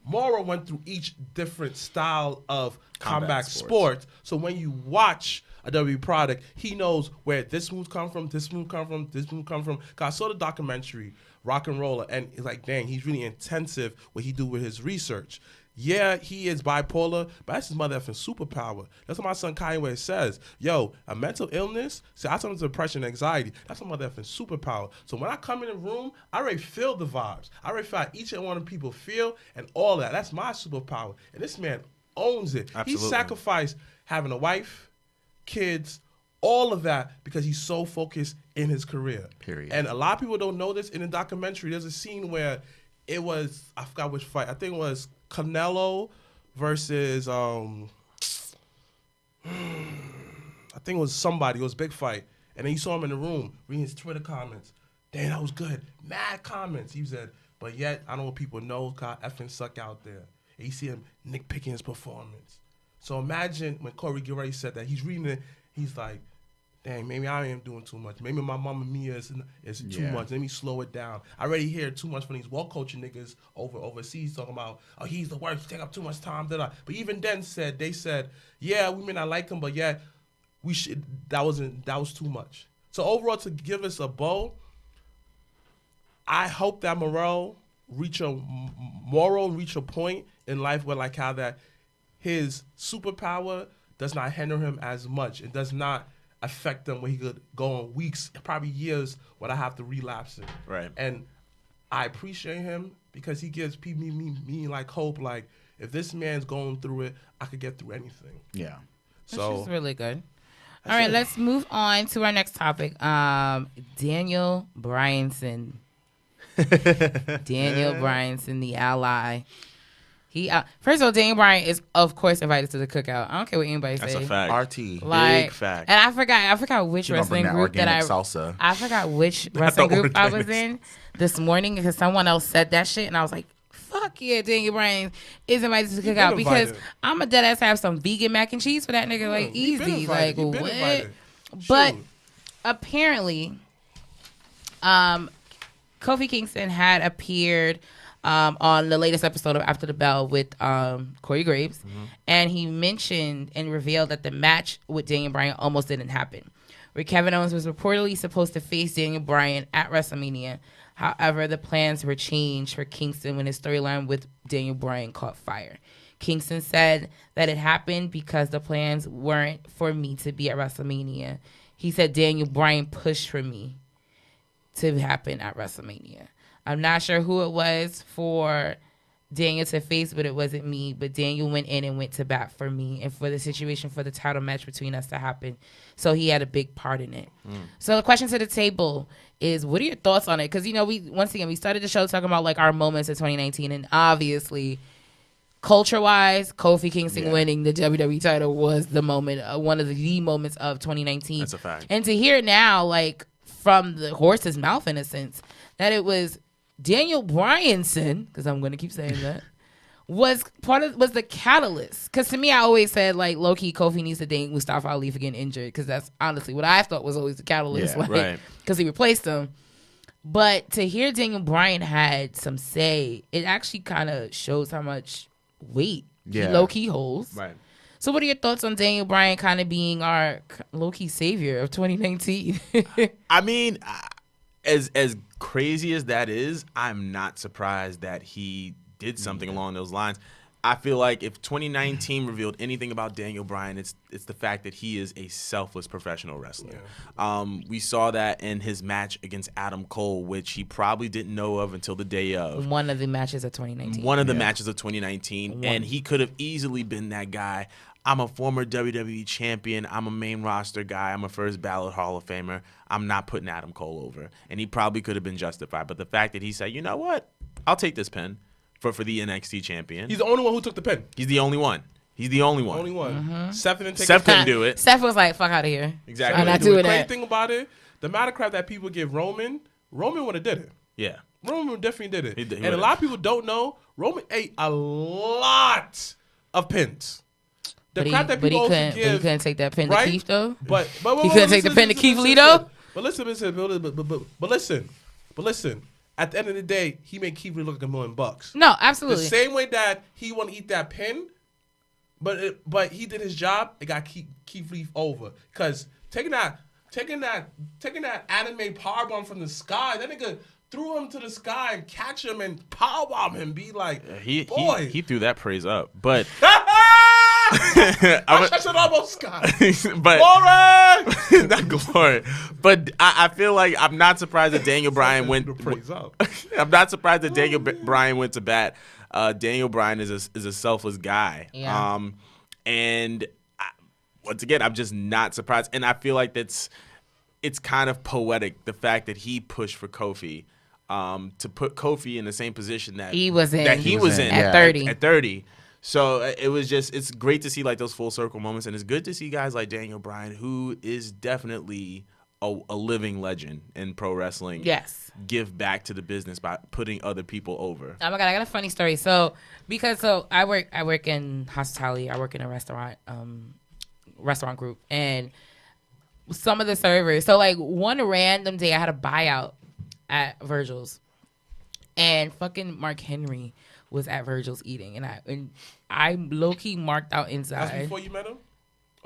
Morrow went through each different style of combat sports. So when you watch a WWE product, he knows where this move come from, this move come from, this move come from. Cause I saw the documentary, Rock and Roller, and it's like, dang, he's really intensive what he do with his research. Yeah, he is bipolar, but that's his mother effing superpower. That's what my son Kanye says. Yo, a mental illness, see, I tell him depression and anxiety. That's my mother effing superpower. So when I come in the room, I already feel the vibes. I already feel how each and one of the people feel and all that. That's my superpower. And this man owns it. Absolutely. He sacrificed having a wife, kids, all of that because he's so focused in his career. Period. And a lot of people don't know this. In the documentary, there's a scene where it was, I forgot which fight. I think it was Canelo versus I think it was somebody. It was a big fight. And then you saw him in the room reading his Twitter comments. Damn, that was good. Mad comments. He said, but yet, I don't want people to know because I effing suck out there. And you see him nitpicking his performance. So imagine when Corey Gray said that. He's reading it. He's like, dang, maybe I am doing too much. Maybe my Mamma Mia is too much. Let me slow it down. I already hear too much from these woke culture niggas overseas talking about, oh, he's the worst, he take up too much time. But even then they said, yeah, we may not like him, but yeah, we should. That was too much. So overall, to give us a bow, I hope that Morel reach a point in life where like how that his superpower does not hinder him as much. It does not affect him where he could go on weeks, probably years, without have to relapse it. Right. And I appreciate him because he gives me like hope. Like if this man's going through it, I could get through anything. Yeah. So Which is really good. All right, let's move on to our next topic. Daniel Bryanson. Daniel Bryanson, the ally. He first of all, Daniel Bryan is of course invited to the cookout. I don't care what anybody says. That's a fact. RT. Like, big fact. And I forgot which You gonna bring wrestling that group that organic salsa. I forgot which wrestling group I was organic in this morning because someone else said that shit and I was like, fuck yeah, Daniel Bryan is invited to the been cookout because invited. I'm a dead ass have some vegan mac and cheese for that nigga like He been easy. invited. Like He been what? invited. But Shoot. apparently, Kofi Kingston had appeared on the latest episode of After the Bell with Corey Graves, and he mentioned and revealed that the match with Daniel Bryan almost didn't happen, where Kevin Owens was reportedly supposed to face Daniel Bryan at WrestleMania. However, the plans were changed for Kingston when his storyline with Daniel Bryan caught fire. Kingston said that it happened because the plans weren't for me to be at WrestleMania. He said Daniel Bryan pushed for me to happen at WrestleMania. I'm not sure who it was for Daniel to face, but it wasn't me. But Daniel went in and went to bat for me and for the situation for the title match between us to happen. So he had a big part in it. So the question to the table is, what are your thoughts on it? Because, you know, we started the show talking about like our moments of 2019, and obviously, culture-wise, Kofi Kingston winning the WWE title was the moment, one of the moments of 2019. That's a fact. And to hear now, like from the horse's mouth, in a sense, that it was Daniel Bryanson, because I'm going to keep saying that, was the catalyst. Because to me, I always said like low key Kofi needs to thank Mustafa Ali for getting injured, because that's honestly what I thought was always the catalyst. Yeah, right. Because he replaced him. But to hear Daniel Bryan had some say, it actually kind of shows how much weight he low key holds. Right. So what are your thoughts on Daniel Bryan kind of being our low key savior of 2019? I mean, as crazy as that is, I'm not surprised that he did something along those lines. I feel like if 2019 revealed anything about Daniel Bryan, it's the fact that he is a selfless professional wrestler. We saw that in his match against Adam Cole, which he probably didn't know of until the day of. One of the matches of 2019. One of the matches of 2019. And he could have easily been that guy. I'm a former WWE champion. I'm a main roster guy. I'm a first ballot Hall of Famer. I'm not putting Adam Cole over. And he probably could have been justified. But the fact that he said, you know what? I'll take this pin for the NXT champion. He's the only one who took the pin. He's the only one. He's the only one. Only one. Seth didn't take Seth the pin. couldn't do it. Seth was like, fuck out of here. Exactly. I'm not The doing crazy that. thing about it, the amount of crap that people give Roman would have did it. Yeah. Roman definitely did it. He And a would've. lot of people don't know, Roman ate a lot of pins. The But he, crap that but, he people also couldn't, but he give, couldn't take that pin right? to Keith, though. But He couldn't take the pin to Keith Lee, though? But listen, but listen. At the end of the day, he made Keith Lee look like $1 million. No, The absolutely. same way that he want to eat that pin, but he did his job. It got Keith Lee over because taking that anime powerbomb from the sky, that nigga threw him to the sky and catch him and powerbomb him. Be like, boy, He threw that praise up. But I should almost sky. but Glory! not glory. But I feel like I'm not surprised that Daniel Bryan went. The praise up. I'm not surprised that Daniel Bryan went to bat. Daniel Bryan is a selfless guy. Yeah. And once again, I'm just not surprised. And I feel like it's kind of poetic, the fact that he pushed for Kofi, to put Kofi in the same position that He was in. That he was in At 30. At 30. So it's great to see like those full circle moments, and it's good to see guys like Daniel Bryan, who is definitely a living legend in pro wrestling. Yes. Give back to the business by putting other people over. Oh my God, I got a funny story. So I work in hospitality. I work in a restaurant group, and some of the servers. So like one random day I had a buyout at Virgil's, and fucking Mark Henry was at Virgil's eating, and I low key marked out inside. That's before you met him?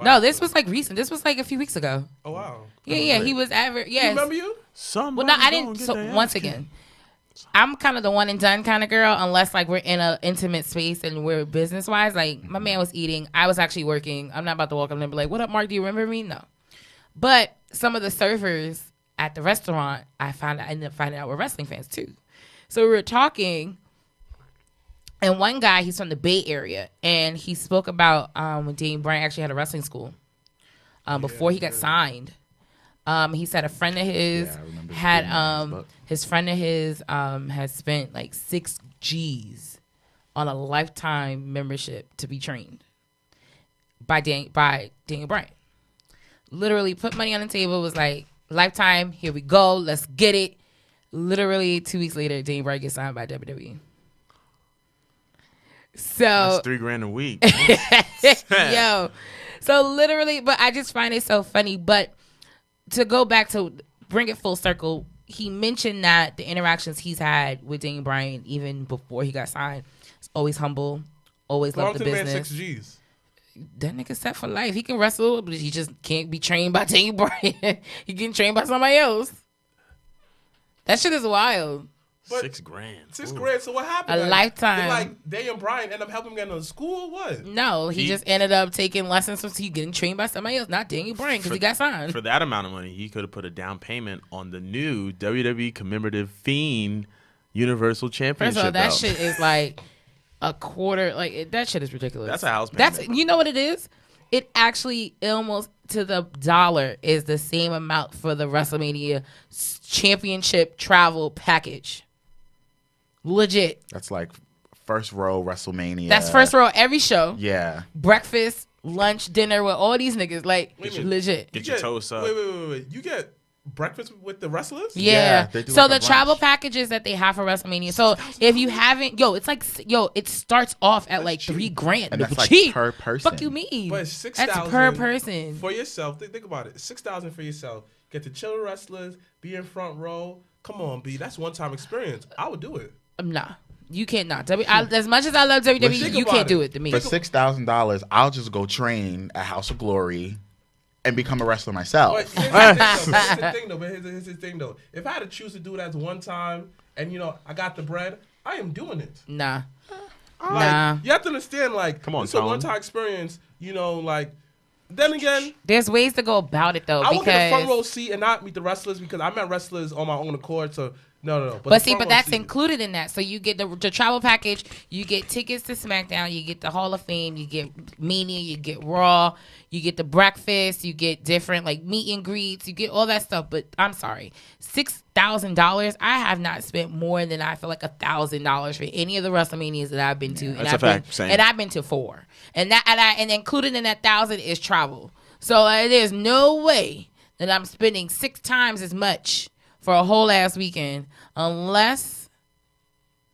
No, this was like recent. This was like a few weeks ago. Oh wow. Yeah, he was at. He Yes. remember you? Well, no, I didn't. So once again, I'm kind of the one and done kind of girl, unless like we're in an intimate space and we're business wise. Like my man was eating, I was actually working. I'm not about to walk up and be like, "What up, Mark? Do you remember me?" No. But some of the servers at the restaurant, I ended up finding out were wrestling fans too. So we were talking, and one guy, he's from the Bay Area, and he spoke about when Daniel Bryan actually had a wrestling school before he got signed. He said a friend of his had his friend of his had spent like 6 G's on a lifetime membership to be trained by Daniel Bryan. Literally put money on the table, was like, lifetime, here we go, let's get it. Literally 2 weeks later, Daniel Bryan gets signed by WWE. So that's $3,000 a week. Yo. So literally, but I just find it so funny. But to go back to bring it full circle, he mentioned that the interactions he's had with Daniel Bryan, even before he got signed, is always humble, always loved the business. Man 6 G's. That nigga set for life. He can wrestle, but he just can't be trained by Daniel Bryan. He getting trained by somebody else. That shit is wild. But $6,000. $6,000. So what happened? A lifetime. Did, like Daniel Bryan end up helping him get into school or what? No, he just ended up taking lessons from he getting trained by somebody else, not Daniel Bryan, because he got signed. For that amount of money, he could have put a down payment on the new WWE commemorative Fiend Universal Championship. First of all, that belt. shit is like a quarter. Like that shit is ridiculous. That's a house payment. That's, you know what it is? It actually almost to the dollar is the same amount for the WrestleMania championship travel package. Legit. That's like first row WrestleMania. That's first row every show. Yeah. Breakfast, lunch, dinner with all these niggas. Like, legit. Get your toast up. Wait. You get breakfast with the wrestlers? Yeah. they do So like the a travel brunch. packages that they have for WrestleMania. So if you haven't, it's like, it starts off at like $3,000. And that's like cheap. per person. Fuck you mean? But it's $6,000 That's per person. for yourself. Think about it. $6,000 for yourself. Get to chill with wrestlers. Be in front row. Come on, B. That's one time experience. I would do it. Nah. You can't not. As much as I love WWE, you can't do it to me. For $6,000, I'll just go train at House of Glory and become a wrestler myself. But here's the thing though. If I had to choose to do it as one time, and I got the bread, I am doing it. Nah. Like, you have to understand, like, Come on, it's a Tone. one-time experience. Like, then again, There's ways to go about it though. I will get a front row Because seat and not meet the wrestlers because I met wrestlers on my own accord. So no. but that's included in that. So you get the travel package, you get tickets to SmackDown, you get the Hall of Fame, you get Mania, you get Raw, you get the breakfast, you get different like meet and greets, you get all that stuff. But I'm sorry, $6,000. I have not spent more than I feel like $1,000 for any of the WrestleManias that I've been to. And that's a fact. Same. And I've been to 4. And included in that 1,000 is travel. So there's no way that I'm spending 6 times as much for a whole ass weekend unless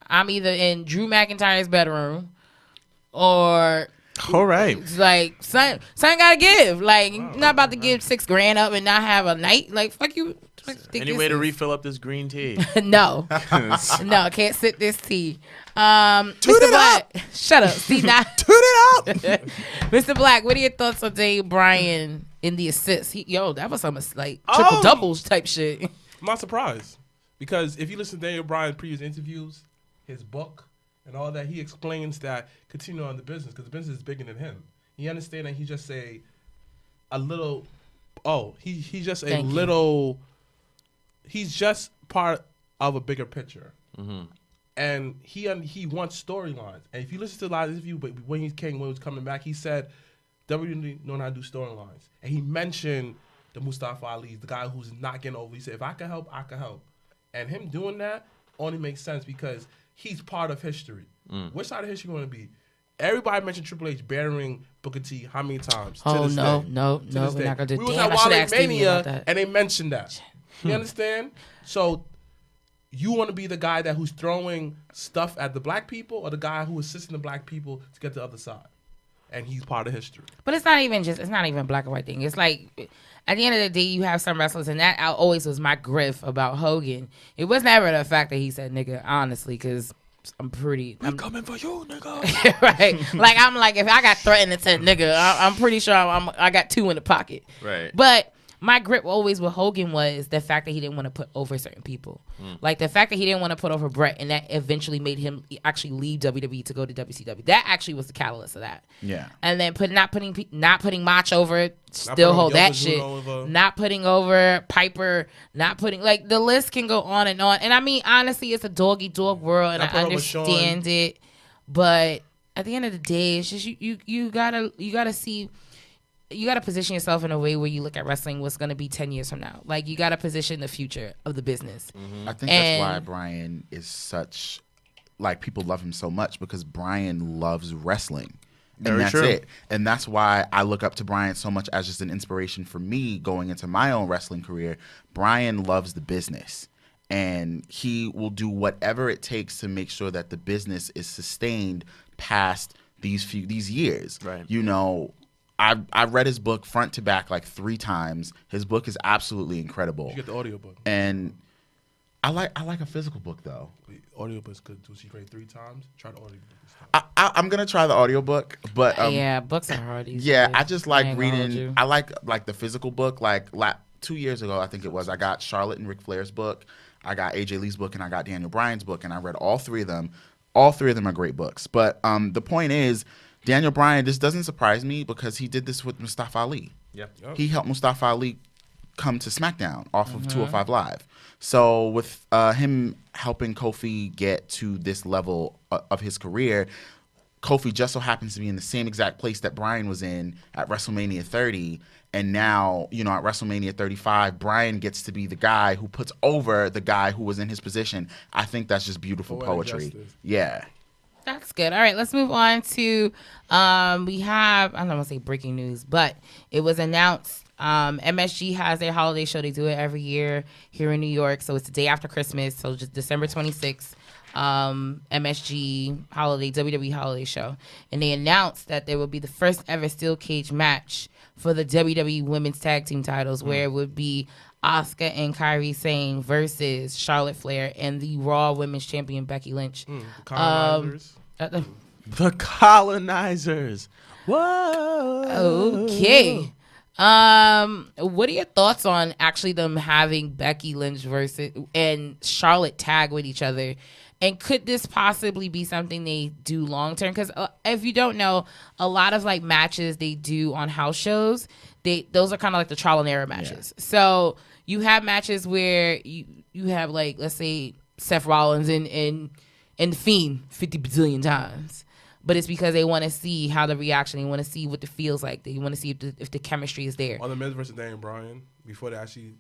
I'm either in Drew McIntyre's bedroom or All right. like son gotta give. Like you're not about to give $6,000 up and not have a night. Like fuck you. Any way to refill up this green tea? No, can't sip this tea. Mr. Black, shut up. See now, Toot it up. Mr. Black, what are your thoughts on Daniel Bryan in the assists? That was some like triple doubles type shit. I'm not surprised because if you listen to Daniel Bryan's previous interviews, his book, and all that, he explains that continue on the business because the business is bigger than him. You understand that he's just he's just part of a bigger picture. Mm-hmm. And he wants storylines. And if you listen to a lot of interviews, but when he was coming back, he said WWE know how to do storylines. And he mentioned the Mustafa Ali, the guy who's not getting over. He said, if I can help, I can help. And him doing that only makes sense because he's part of history. Which side of history you want to be? Everybody mentioned Triple H burying Booker T how many times? Oh, no, we're not going to do We was damn, at I should Wale ask Stevie about Mania, that. and they mentioned that. You understand? So you want to be the guy who's throwing stuff at the black people or the guy who assisting the black people to get to the other side? and he's part of history. But it's not even a black and white thing. It's like, at the end of the day, you have some wrestlers, and that always was my grift about Hogan. It was never the fact that he said nigga, honestly, because I'm coming for you, nigga. right. Like, I'm like, if I got threatened and said nigga, I'm pretty sure I got 2 in the pocket. Right. But my grip always with Hogan was the fact that he didn't want to put over certain people. Like the fact that he didn't want to put over Brett, and that eventually made him actually leave WWE to go to WCW. That actually was the catalyst of that. Yeah. And then not putting Mach over, still hold that shit. Not putting over Piper, not putting, like, the list can go on. And I mean, honestly, it's a dog-eat-dog world, and I understand it. But at the end of the day, it's just you gotta see. You got to position yourself in a way where you look at wrestling what's going to be 10 years from now. Like, you got to position the future of the business. I think that's why Brian is such, like, people love him so much, because Brian loves wrestling. And that's it. And that's why I look up to Brian so much as just an inspiration for me going into my own wrestling career. Brian loves the business, and he will do whatever it takes to make sure that the business is sustained past these years. Right. You know, I read his book front to back like 3 times. His book is absolutely incredible. You get the audiobook. And I like a physical book though. The audiobook's good. Was he read 3 times? Try the audiobook. I'm gonna try the audiobook, but yeah, books are hard. Yeah, I just like reading. I like the physical book. Like 2 years ago, I think it was, I got Charlotte and Ric Flair's book, I got AJ Lee's book, and I got Daniel Bryan's book, and I read all 3 of them. All 3 of them are great books. But the point is, Daniel Bryan, this doesn't surprise me because he did this with Mustafa Ali. Yep. He helped Mustafa Ali come to SmackDown off of 205 Live. So with him helping Kofi get to this level of his career, Kofi just so happens to be in the same exact place that Bryan was in at WrestleMania 30. And now, you know, at WrestleMania 35, Bryan gets to be the guy who puts over the guy who was in his position. I think that's just beautiful poetry. Yeah. That's good. All right, let's move on to, we have, I don't want to say breaking news, but it was announced MSG has their holiday show. They do it every year here in New York. So it's the day after Christmas. So just December 26th, MSG holiday, WWE holiday show. And they announced that there will be the first ever steel cage match for the WWE women's tag team titles, where it would be Asuka and Kairi Sane versus Charlotte Flair and the Raw Women's Champion Becky Lynch. The colonizers. The colonizers. Whoa. Okay. What are your thoughts on actually them having Becky Lynch versus and Charlotte tag with each other? And could this possibly be something they do long term? Because if you don't know, a lot of like matches they do on house shows, those are kind of like the trial and error matches. Yeah. So you have matches where you have, like, let's say Seth Rollins and The Fiend 50 bazillion times. But it's because they want to see how the reaction, they want to see what it feels like. They want to see if the chemistry is there. On the Miz versus Daniel Bryan, before they actually,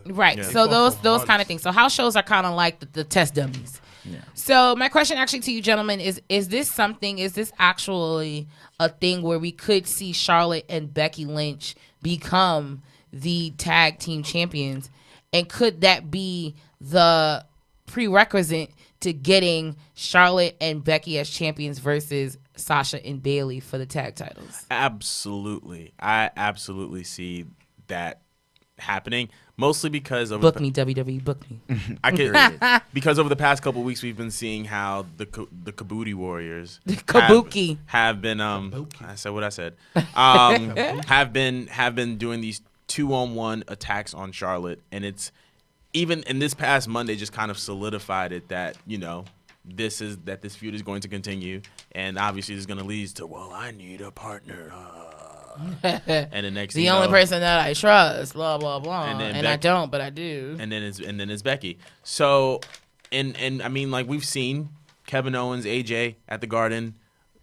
Right. Yeah. So those kind of things. So house shows are kind of like the test dummies. Yeah. So my question actually to you gentlemen is this actually a thing where we could see Charlotte and Becky Lynch become the tag team champions? And could that be the prerequisite to getting Charlotte and Becky as champions versus Sasha and Bayley for the tag titles? Absolutely. I absolutely see that happening, mostly because of book me, WWE, book me. Because over the past couple of weeks we've been seeing how the Kabuki Warriors have been I said what I said have been doing these 2-on-1 attacks on Charlotte, and it's even in this past Monday just kind of solidified it that, you know, this feud is going to continue, and obviously it's going to lead to, well, I need a partner. And the next the only person that I trust, blah blah blah, and I don't, but I do. And then it's Becky. So, and I mean, like, we've seen Kevin Owens, AJ at the Garden,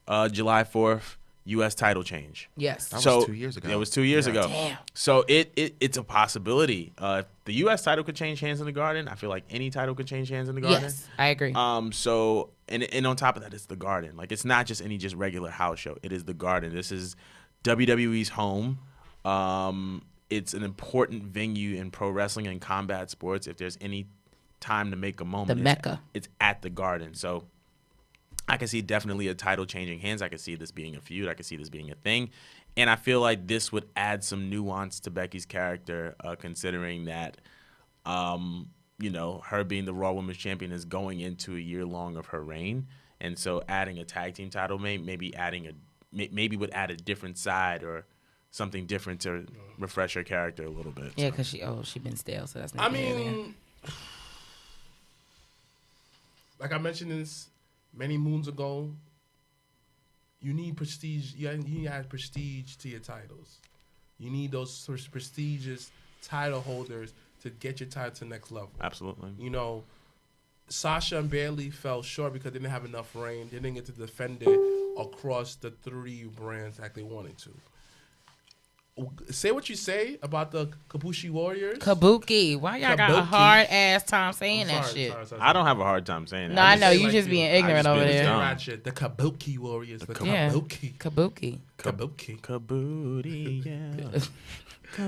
July 4th. U.S. title change. Yes. That was 2 years ago. It was 2 years ago. Damn. So it's a possibility. If the U.S. title could change hands in the Garden, I feel like any title could change hands in the Garden. Yes, I agree. So and on top of that, it's the Garden. Like, it's not just any regular house show. It is the Garden. This is WWE's home. It's an important venue in pro wrestling and combat sports. If there's any time to make a moment, the Mecca. It's at the Garden. So I can see definitely a title changing hands. I can see this being a feud. I can see this being a thing. And I feel like this would add some nuance to Becky's character, considering that, her being the Raw Women's Champion is going into a year long of her reign. And so adding a tag team title maybe would add a different side or something different to refresh her character a little bit. Yeah, because she been stale, so that's not. I mean, like I mentioned this many moons ago, you need prestige. You need to add prestige to your titles. You need those prestigious title holders to get your title to the next level. Absolutely. Sasha and Bayley fell short because they didn't have enough reign. They didn't get to defend it across the 3 brands like they wanted to. Say what you say about the Kabushi Warriors. Kabuki. Why y'all got a hard ass time saying that shit? Sorry. I don't have a hard time saying that. No, I know you like just you. being ignorant over there. Ratchet. The Kabuki Warriors. The Kabuki. Kabuki. Kabuki, yeah.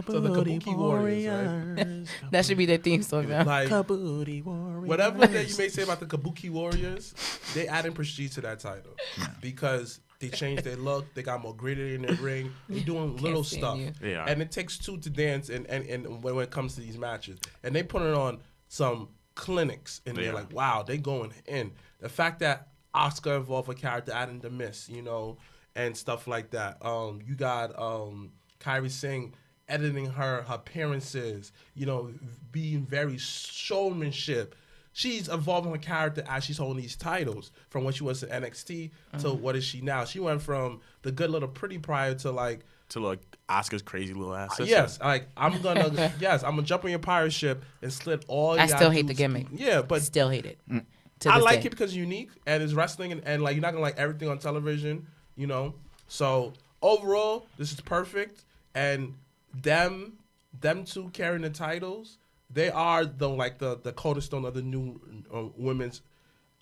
So the Kabuki Warriors, right? That should be their theme song now. Like, Kabuki Warriors. whatever that you may say about the Kabuki Warriors, they adding prestige to that title because they changed their look. They got more gritty in their ring. They're doing little stuff, and it takes 2 to dance. And when it comes to these matches, and they put it on some clinics, and they're like, wow, they going in. The fact that Oscar involved a character adding the Miss, and stuff like that. You got Kyrie Singh editing her appearances, being very showmanship. She's evolving her character as she's holding these titles from what she was in NXT to what is she now. She went from the good little pretty prior to Oscar's crazy little ass. Yes, I'm gonna jump on your pirate ship and slit all. I still hate the gimmick. Yeah, but still hate it. I like it because it's unique and it's wrestling and like you're not gonna like everything on television, So overall, this is perfect and them 2 carrying the titles. They are the cornerstone of the new women's.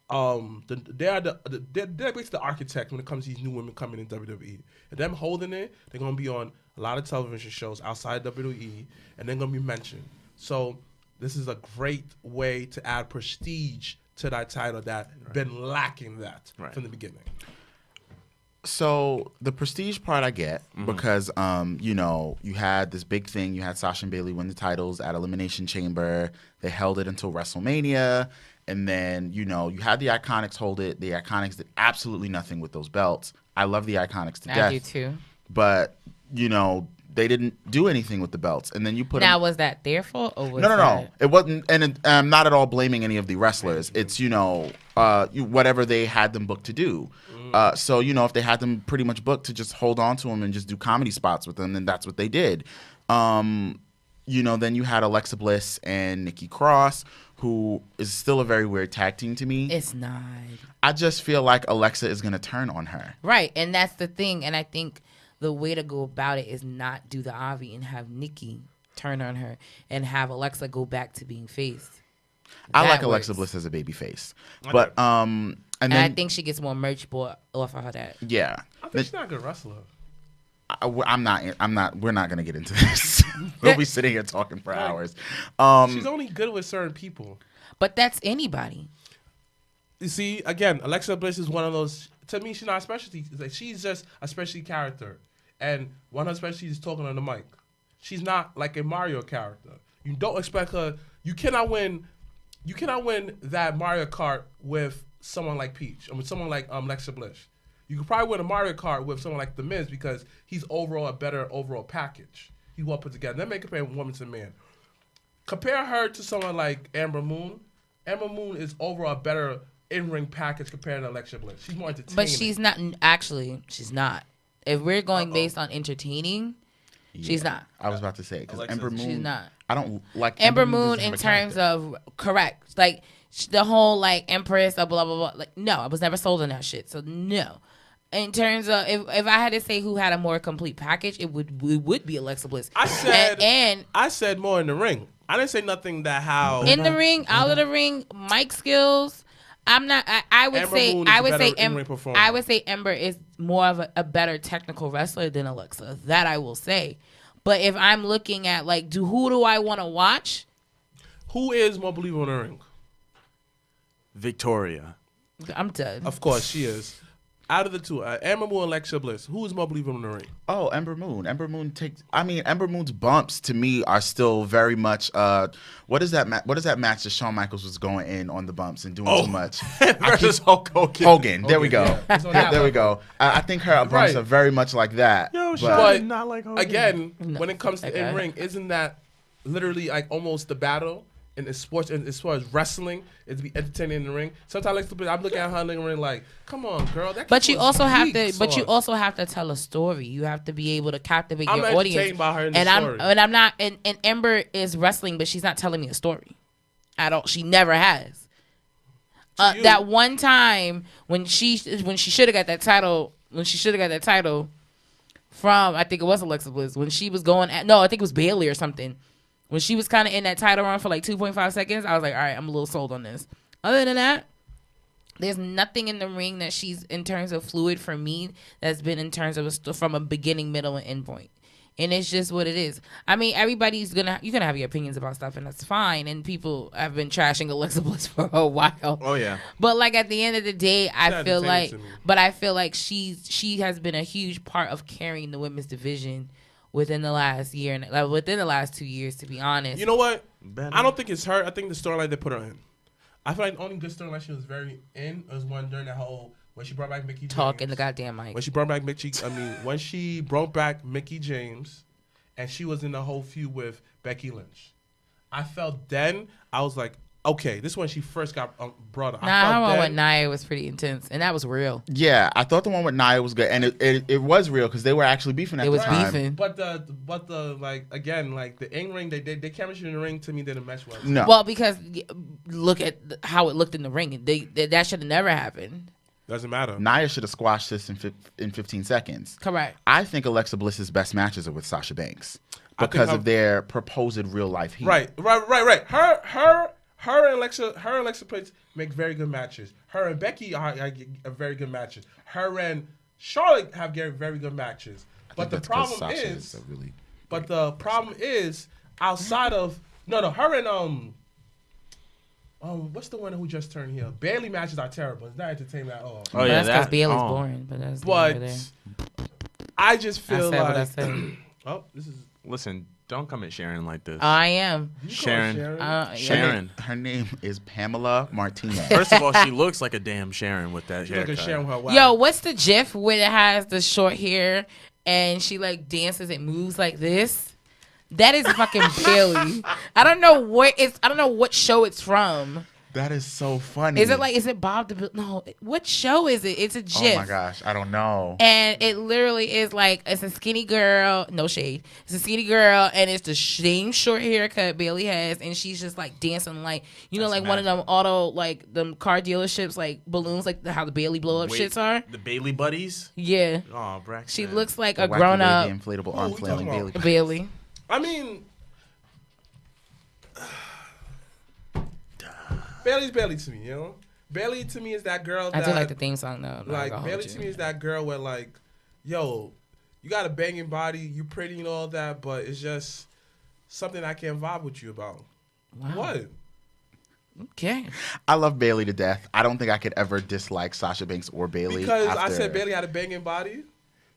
They're basically the architect when it comes to these new women coming in WWE. And them holding it, they're gonna be on a lot of television shows outside WWE, and they're gonna be mentioned. So this is a great way to add prestige to that title that been lacking that from the beginning. So the prestige part I get because you had this big thing. You had Sasha and Bayley win the titles at Elimination Chamber. They held it until WrestleMania, and then you had the Iconics hold it. The Iconics did absolutely nothing with those belts. I love the Iconics to death. I do too. But they didn't do anything with the belts, and then you put was that their fault or was no, it wasn't, and I'm not at all blaming any of the wrestlers. It's whatever they had them booked to do. So if they had them pretty much booked to just hold on to them and just do comedy spots with them, then that's what they did. Then you had Alexa Bliss and Nikki Cross, who is still a very weird tag team to me. It's not. I just feel like Alexa is gonna turn on her. Right, and that's the thing, and I think the way to go about it is not do the Avi and have Nikki turn on her and have Alexa go back to being face. I like Alexa Bliss as a baby face, but and I think she gets more merch bought off of that. Yeah, I think she's not a good wrestler. I'm not. We're not gonna get into this. We'll be sitting here talking for hours. She's only good with certain people, but that's anybody. You see, again, Alexa Bliss is one of those. To me, she's not a specialty. Like, she's just a specialty character. And one of her specialties is talking on the mic. She's not like a Mario character. You don't expect her. You cannot win that Mario Kart with someone like Peach or with someone like Alexa Bliss. You could probably win a Mario Kart with someone like The Miz because he's overall a better overall package. He's well put together. Then make compare woman to man. Compare her to someone like Amber Moon. Amber Moon is overall a better in-ring package compared to Alexa Bliss. She's more entertaining. But she's not. Actually, she's not. If we're going based on entertaining, she's not. I was about to say because Ember Moon. She's not. I don't like Ember Moon in terms of correct, like the whole like Empress blah blah blah. Like no, I was never sold on that shit. So no. In terms of if I had to say who had a more complete package, it would be Alexa Bliss. I said more in the ring. I didn't say nothing that how in the ring, out of the ring, mic skills. I'm not. I would say Ember is more of a better technical wrestler than Alexa. That I will say. But if I'm looking at like, who do I want to watch? Who is more believable in the ring? Victoria. I'm done. Of course, she is. Out of the two, Amber Moon and Alexa Bliss, who is more believable in the ring? Oh, Ember Moon. Ember Moon's bumps to me are still very much. What is that match that Shawn Michaels was going in on the bumps and doing too much? Versus Hulk Hogan. Hogan. There we go. Yeah. It's on that There we level. go. I think her bumps are very much like that. Yo, but- Shawn did not like Hogan. Again, No. when it comes to Okay. in ring, isn't that literally like almost the battle in the sports? And as far as wrestling, is to be entertaining in the ring. Sometimes I'm looking at her in the ring like, come on, girl. That But kid you was also have weak to. But you sauce. also have to tell a story. You have to be able to captivate I'm your audience. entertained by her in the and story. I'm not. And Ember is wrestling, but she's not telling me a story at all. She never has. you- That one time when she should have got that title. When she should have got that title from, I think it was Alexa Bliss. When she was going at, no, I think it was Bailey or something. When she was kind of in that title run for like 2.5 seconds, I was like, all right, I'm a little sold on this. Other than that, there's nothing in the ring that she's, in terms of fluid for me, that's been in terms of from a beginning, middle, and end point. And it's just what it is. I mean, you're gonna have your opinions about stuff, and that's fine. And people have been trashing Alexa Bliss for a while. Oh yeah. But like at the end of the day, I feel like, entertaining to me. she has been a huge part of carrying the women's division within the last year and like, within the last 2 years, to be honest. You know what? Ben. I don't think it's her. I think the storyline they put her in. I feel like the only good storyline she was very in was one during that whole when she brought back Mickey James. Talk in the goddamn mic. When she brought back when she brought back Mickey James, and she was in the whole feud with Becky Lynch. I felt then I was like, okay, this is when she first got brought up. Nah, her one with Nia was pretty intense, and that was real. Yeah, I thought the one with Nia was good, and it was real because they were actually beefing at It the was time. beefing. But the like again like the in ring they chemistry in the ring to me didn't mesh well. No, Well, because look at how it looked in the ring. That should have never happened. Doesn't matter. Nia should have squashed this in 15 seconds. Correct. I think Alexa Bliss's best matches are with Sasha Banks I think because her- of their proposed real life heat. Right. Her and Alexa Bliss make very good matches. Her and Becky are very good matches. Her and Charlotte have very good matches. But the problem is, outside of her and what's the one who just turned heel? Bailey matches are terrible. It's not entertainment at all. Oh yeah, That's because that. Bailey's oh. boring. But that's neither there. But I just I feel said what I like said. oh, this is Listen, don't come at Sharon like this. I am. you call Sharon. Sharon. Sharon. Her name is Pamela Martinez. First of all, she looks like a damn Sharon with that She look at haircut. Sharon with her wife. Yo, what's the GIF where it has the short hair and she like dances and moves like this? That is fucking Bailey. I don't know what show it's from. That is so funny. Is it Bob the No, what show is it? It's a GIF. Oh my gosh, I don't know. And it literally is like, it's a skinny girl, no shade. It's a skinny girl, and it's the same short haircut Bailey has, and she's just like dancing like, That's like one of them auto, like them car dealerships, like balloons, like how the Bailey blow up Wait, shits are. The Bailey buddies? Yeah. Oh, Braxton. She looks like The a wacky grown up wavy inflatable Who arm we flailing talking Bailey. about? Bailey. I mean, Bailey's Bailey to me, you know? Bailey to me is that girl I that... do like the theme song, though. I'm not Like, gonna Bailey hold to you. me is that girl where, like, yo, you got a banging body, you pretty and all that, but it's just something I can't vibe with you about. Wow. What? Okay. I love Bailey to death. I don't think I could ever dislike Sasha Banks or Bailey. Because I after- said Bailey had a banging body?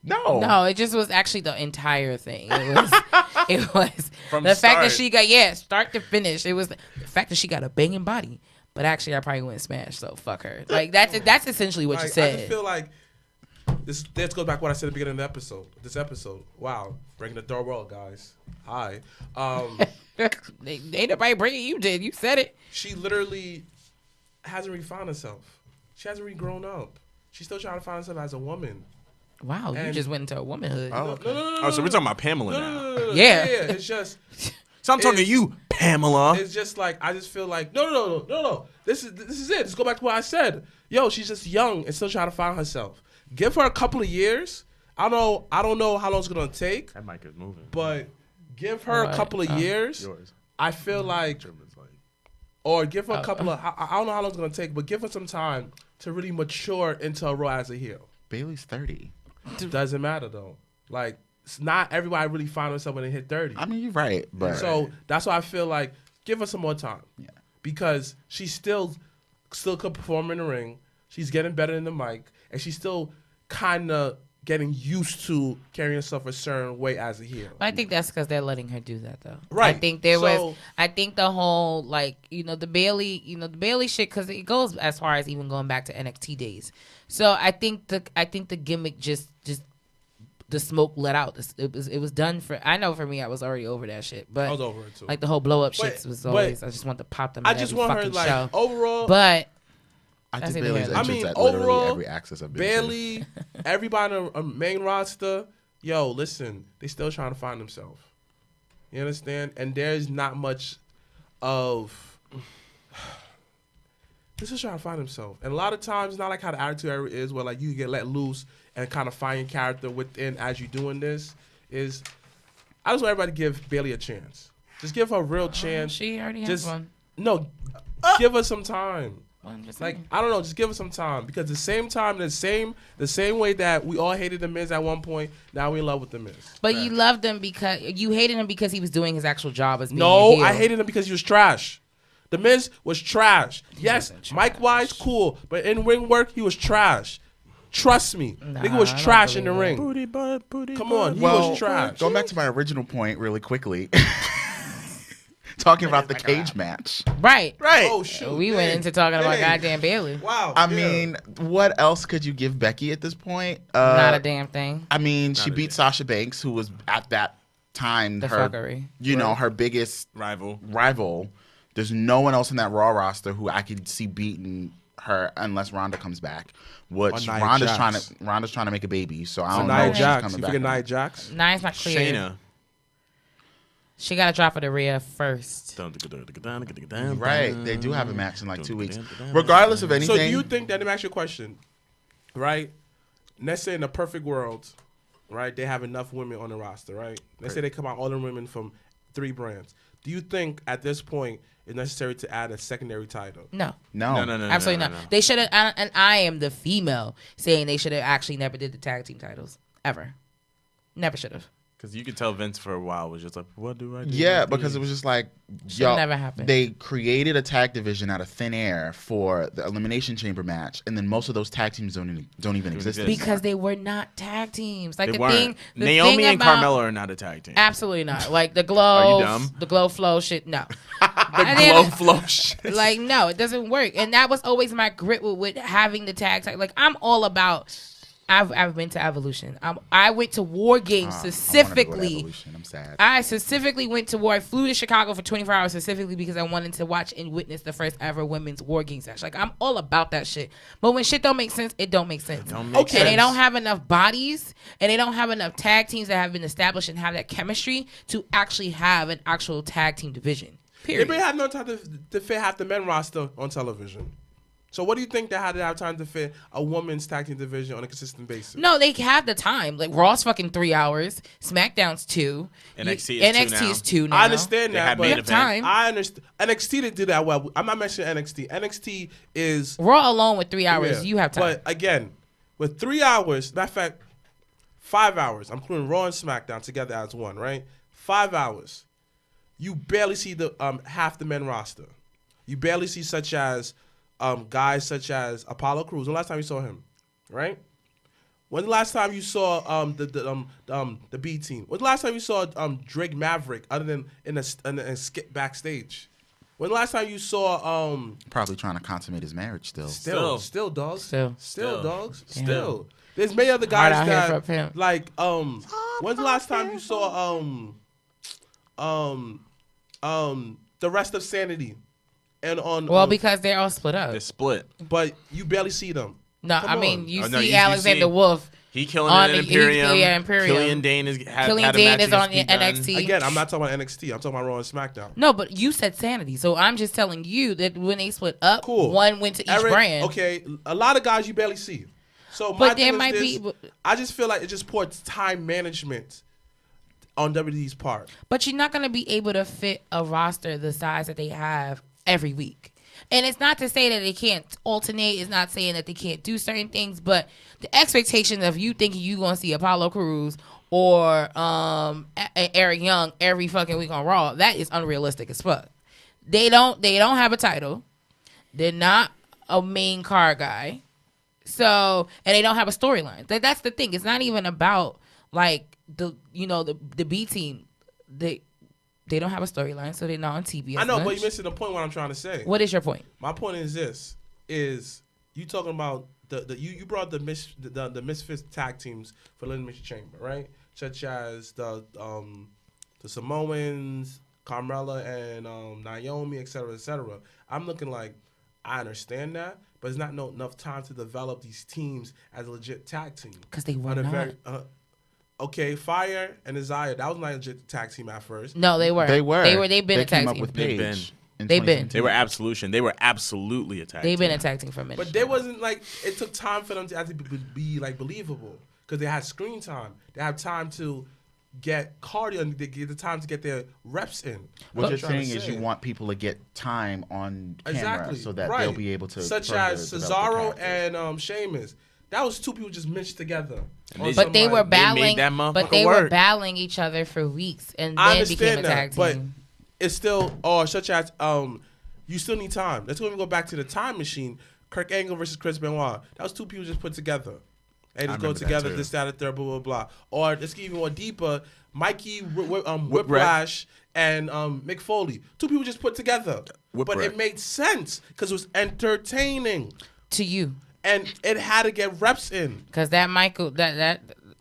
No. No, it just was actually the entire thing. It was From the fact that start. she got, start to finish. It was the fact that she got a banging body. But actually, I probably wouldn't smash, so fuck her. Like, that's essentially what you Like, I said. just feel like this goes back to what I said at the beginning of the episode. This episode. Wow. Breaking the third world, guys. Hi. Ain't nobody bringing you did. You said it. She literally hasn't really found herself. She hasn't really grown up. She's still trying to find herself as a woman. Wow, you And- just went into a womanhood. Oh, okay. No. Oh, so we're talking about Pamela now. No. Yeah. It's just... So I'm talking to It's- you, Pamela. It's just like I just feel like no. This is it. Let's go back to what I said. Yo, she's just young and still trying to find herself. Give her a couple of years. I don't know how long it's gonna take, That mic is moving. but give her a Alright, couple of years. Yours. I feel like, or give her a couple of. I don't know how long it's gonna take, but give her some time to really mature into a role as a heel. Bailey's 30. Doesn't matter though. Like it's not everybody really find herself when they hit 30. I mean, you're right, but So that's why I feel like give her some more time. Yeah. Because she still could perform in the ring. She's getting better in the mic, and she's still kind of getting used to carrying herself a certain way as a heel. But I think that's because they're letting her do that, though. Right. I think I think the whole, like, the Bailey shit, because it goes as far as even going back to NXT days. So I think the gimmick just the smoke let out. It was done for. I know for me, I was already over that shit. But I was over it too. like the whole blow up shit was always. I just want to pop them. I just want her like show. overall. But I That's think it, Bailey's yeah. entrance at literally overall, every access I've been to. Bailey, everybody on the main roster, yo, listen, they still trying to find themselves. You understand? And there's not much of. They're just trying to find themselves. And a lot of times, it's not like how the Attitude Era is, where like you get let loose and kind of find your character within as you're doing this. Is I just want everybody to give Bailey a chance. Just give her a real chance. she already has Just one. no, give her some time. Well, I'm just Like saying. I don't know, just give it some time because the same time, the same way that we all hated the Miz at one point, now we in love with the Miz. But you loved him because you hated him because he was doing his actual job as being a No, heel. I hated him because he was trash. The Miz was trash. Yes, wasn't Mike wise, cool, but in ring work, he was trash. Trust me, nigga was I don't trash in the believe ring. Booty butt, booty Come butt. on, he Well, was trash. going back to my original point really quickly. Talking about the cage match. Right. Right. Oh shoot, We went into talking about Dang. goddamn Bailey. Wow. I yeah. mean, what else could you give Becky at this point? Not a damn thing. I mean, she a beat damn. Sasha Banks, who was at that time The her, fuckery. her biggest Rival. There's no one else in that Raw roster who I could see beating her unless Ronda comes back. Which Or Nia Ronda's Jax. trying to make a baby, so I So don't know Nia if she's Jax, coming you back. forget or not. Nia Jax? Nine's not clear. Shayna. She got to drop her to Rhea first. Right, they do have a match in like 2 weeks. Regardless of anything, So do you think that? Let me ask you a question, right? Let's say in a perfect world, right? They have enough women on the roster, right? Let's say they come out all the women from 3 brands. Do you think at this point it's necessary to add a secondary title? No. no, Absolutely no, not. no. They should have, and I am the female saying they should have actually never did the tag team titles. Ever. Never should have. Because you could tell Vince for a while was just like, what do I do? Yeah, because it was just like, Should've never happened. They created a tag division out of thin air for the Elimination Chamber match, and then most of those tag teams don't even exist anymore. Because they were not tag teams. Like They the weren't. thing, the Naomi thing and about, Carmella are not a tag team. Absolutely not. Like the Are glow, you dumb? the glow flow shit. No. The glow flow shit. Like no, it doesn't work. And that was always my grit with having the tag. Like I'm all about. I've been to Evolution. I went to War Games I wanna go to specifically. Evolution. I'm sad. I specifically went to war. I flew to Chicago for 24 hours specifically because I wanted to watch and witness the first ever women's War Games match. Like I'm all about that shit. But when shit don't make sense, it don't make sense. Don't make And they sense. don't have enough bodies, and they don't have enough tag teams that have been established and have that chemistry to actually have an actual tag team division. They Period. may have no time to fit half the men roster on television. So what do you think they had to have time to fit a women's tag team division on a consistent basis? No, they have the time. Like Raw's fucking 3 hours. SmackDown's 2. NXT is 2 NXT now. is 2 now. I understand They that, had but main You have event. time. I understand. NXT didn't do that well. I'm not mentioning NXT. NXT is Raw alone with 3 hours, yeah. you have time. But again, with 3 hours, matter of fact, 5 hours. I'm including Raw and SmackDown together as one, right? 5 hours. You barely see the half the men roster. You barely see guys such as Apollo Crews. When the last time you saw him, right? When the last time you saw the B team? When the last time you saw Drake Maverick, other than in a skit backstage? When the last time you saw Probably trying to consummate his marriage still. still dogs, Still. dogs, Damn. still. There's many other Hard guys out here that for a pimp. like when's the last time you saw the rest of Sanity and on Well, because they're all split up. They're split. but you barely see them. No, Come I on. mean, you Oh, no, see you Alexander see- Wolf. He killing On it in the- Imperium. yeah, Imperium. Killian Dane is had Killian a Dane match is on against Pete Dunne. NXT. Again, I'm not talking about NXT. I'm talking about Raw and SmackDown. No, but you said Sanity. So I'm just telling you that when they split up, Cool. one went to each Eric, brand. okay, a lot of guys you barely see. So, But my there thing is might this, be- I just feel like it just poor time management on WWE's part. But you're not going to be able to fit a roster the size that they have every week. And it's not to say that they can't alternate. It's not saying that they can't do certain things. But the expectation of you thinking you're going to see Apollo Crews or Eric Young every fucking week on Raw, that is unrealistic as fuck. They don't have a title. They're not a main card guy. So, and they don't have a storyline. That's the thing. It's not even about like the B team. They don't have a storyline, so they're not on TV. I know, much. but you're missing the point. What I'm trying to say. What is your point? My point is this: is you talking about you brought the Misfits tag teams for Elimination Chamber, right? Such as the Samoans, Carmella and Naomi, et cetera, et cetera. I'm looking like I understand that, but it's not enough time to develop these teams as a legit tag team. Because they were not. Okay, Fire and Desire, that was not a legit tag team at first. No, they were. They've been a tag team. With They've Paige been. in 2017. They were Absolution. They were absolutely a tag team. They've been a tag team for a minute. But they wasn't like, it took time for them to actually be like believable because they had screen time. They had time to get cardio. They get the time to get their reps in. What you're saying is you want people to get time on camera so that they'll be able to. Such as Cesaro and Sheamus. That was two people just mixed together. But they were battling. They were work. battling each other for weeks, and I then became a understand tag that, team. but it's still such as you still need time. Let's go back to the time machine. Kurt Angle versus Chris Benoit. That was two people just put together. Hey, let's go together. This, that, and third, blah, blah, blah. Or let's get even more deeper. Mikey Whiplash and Mick Foley. Two people just put together. But it made sense because it was entertaining To you. and it had to get reps in. Because that Michael,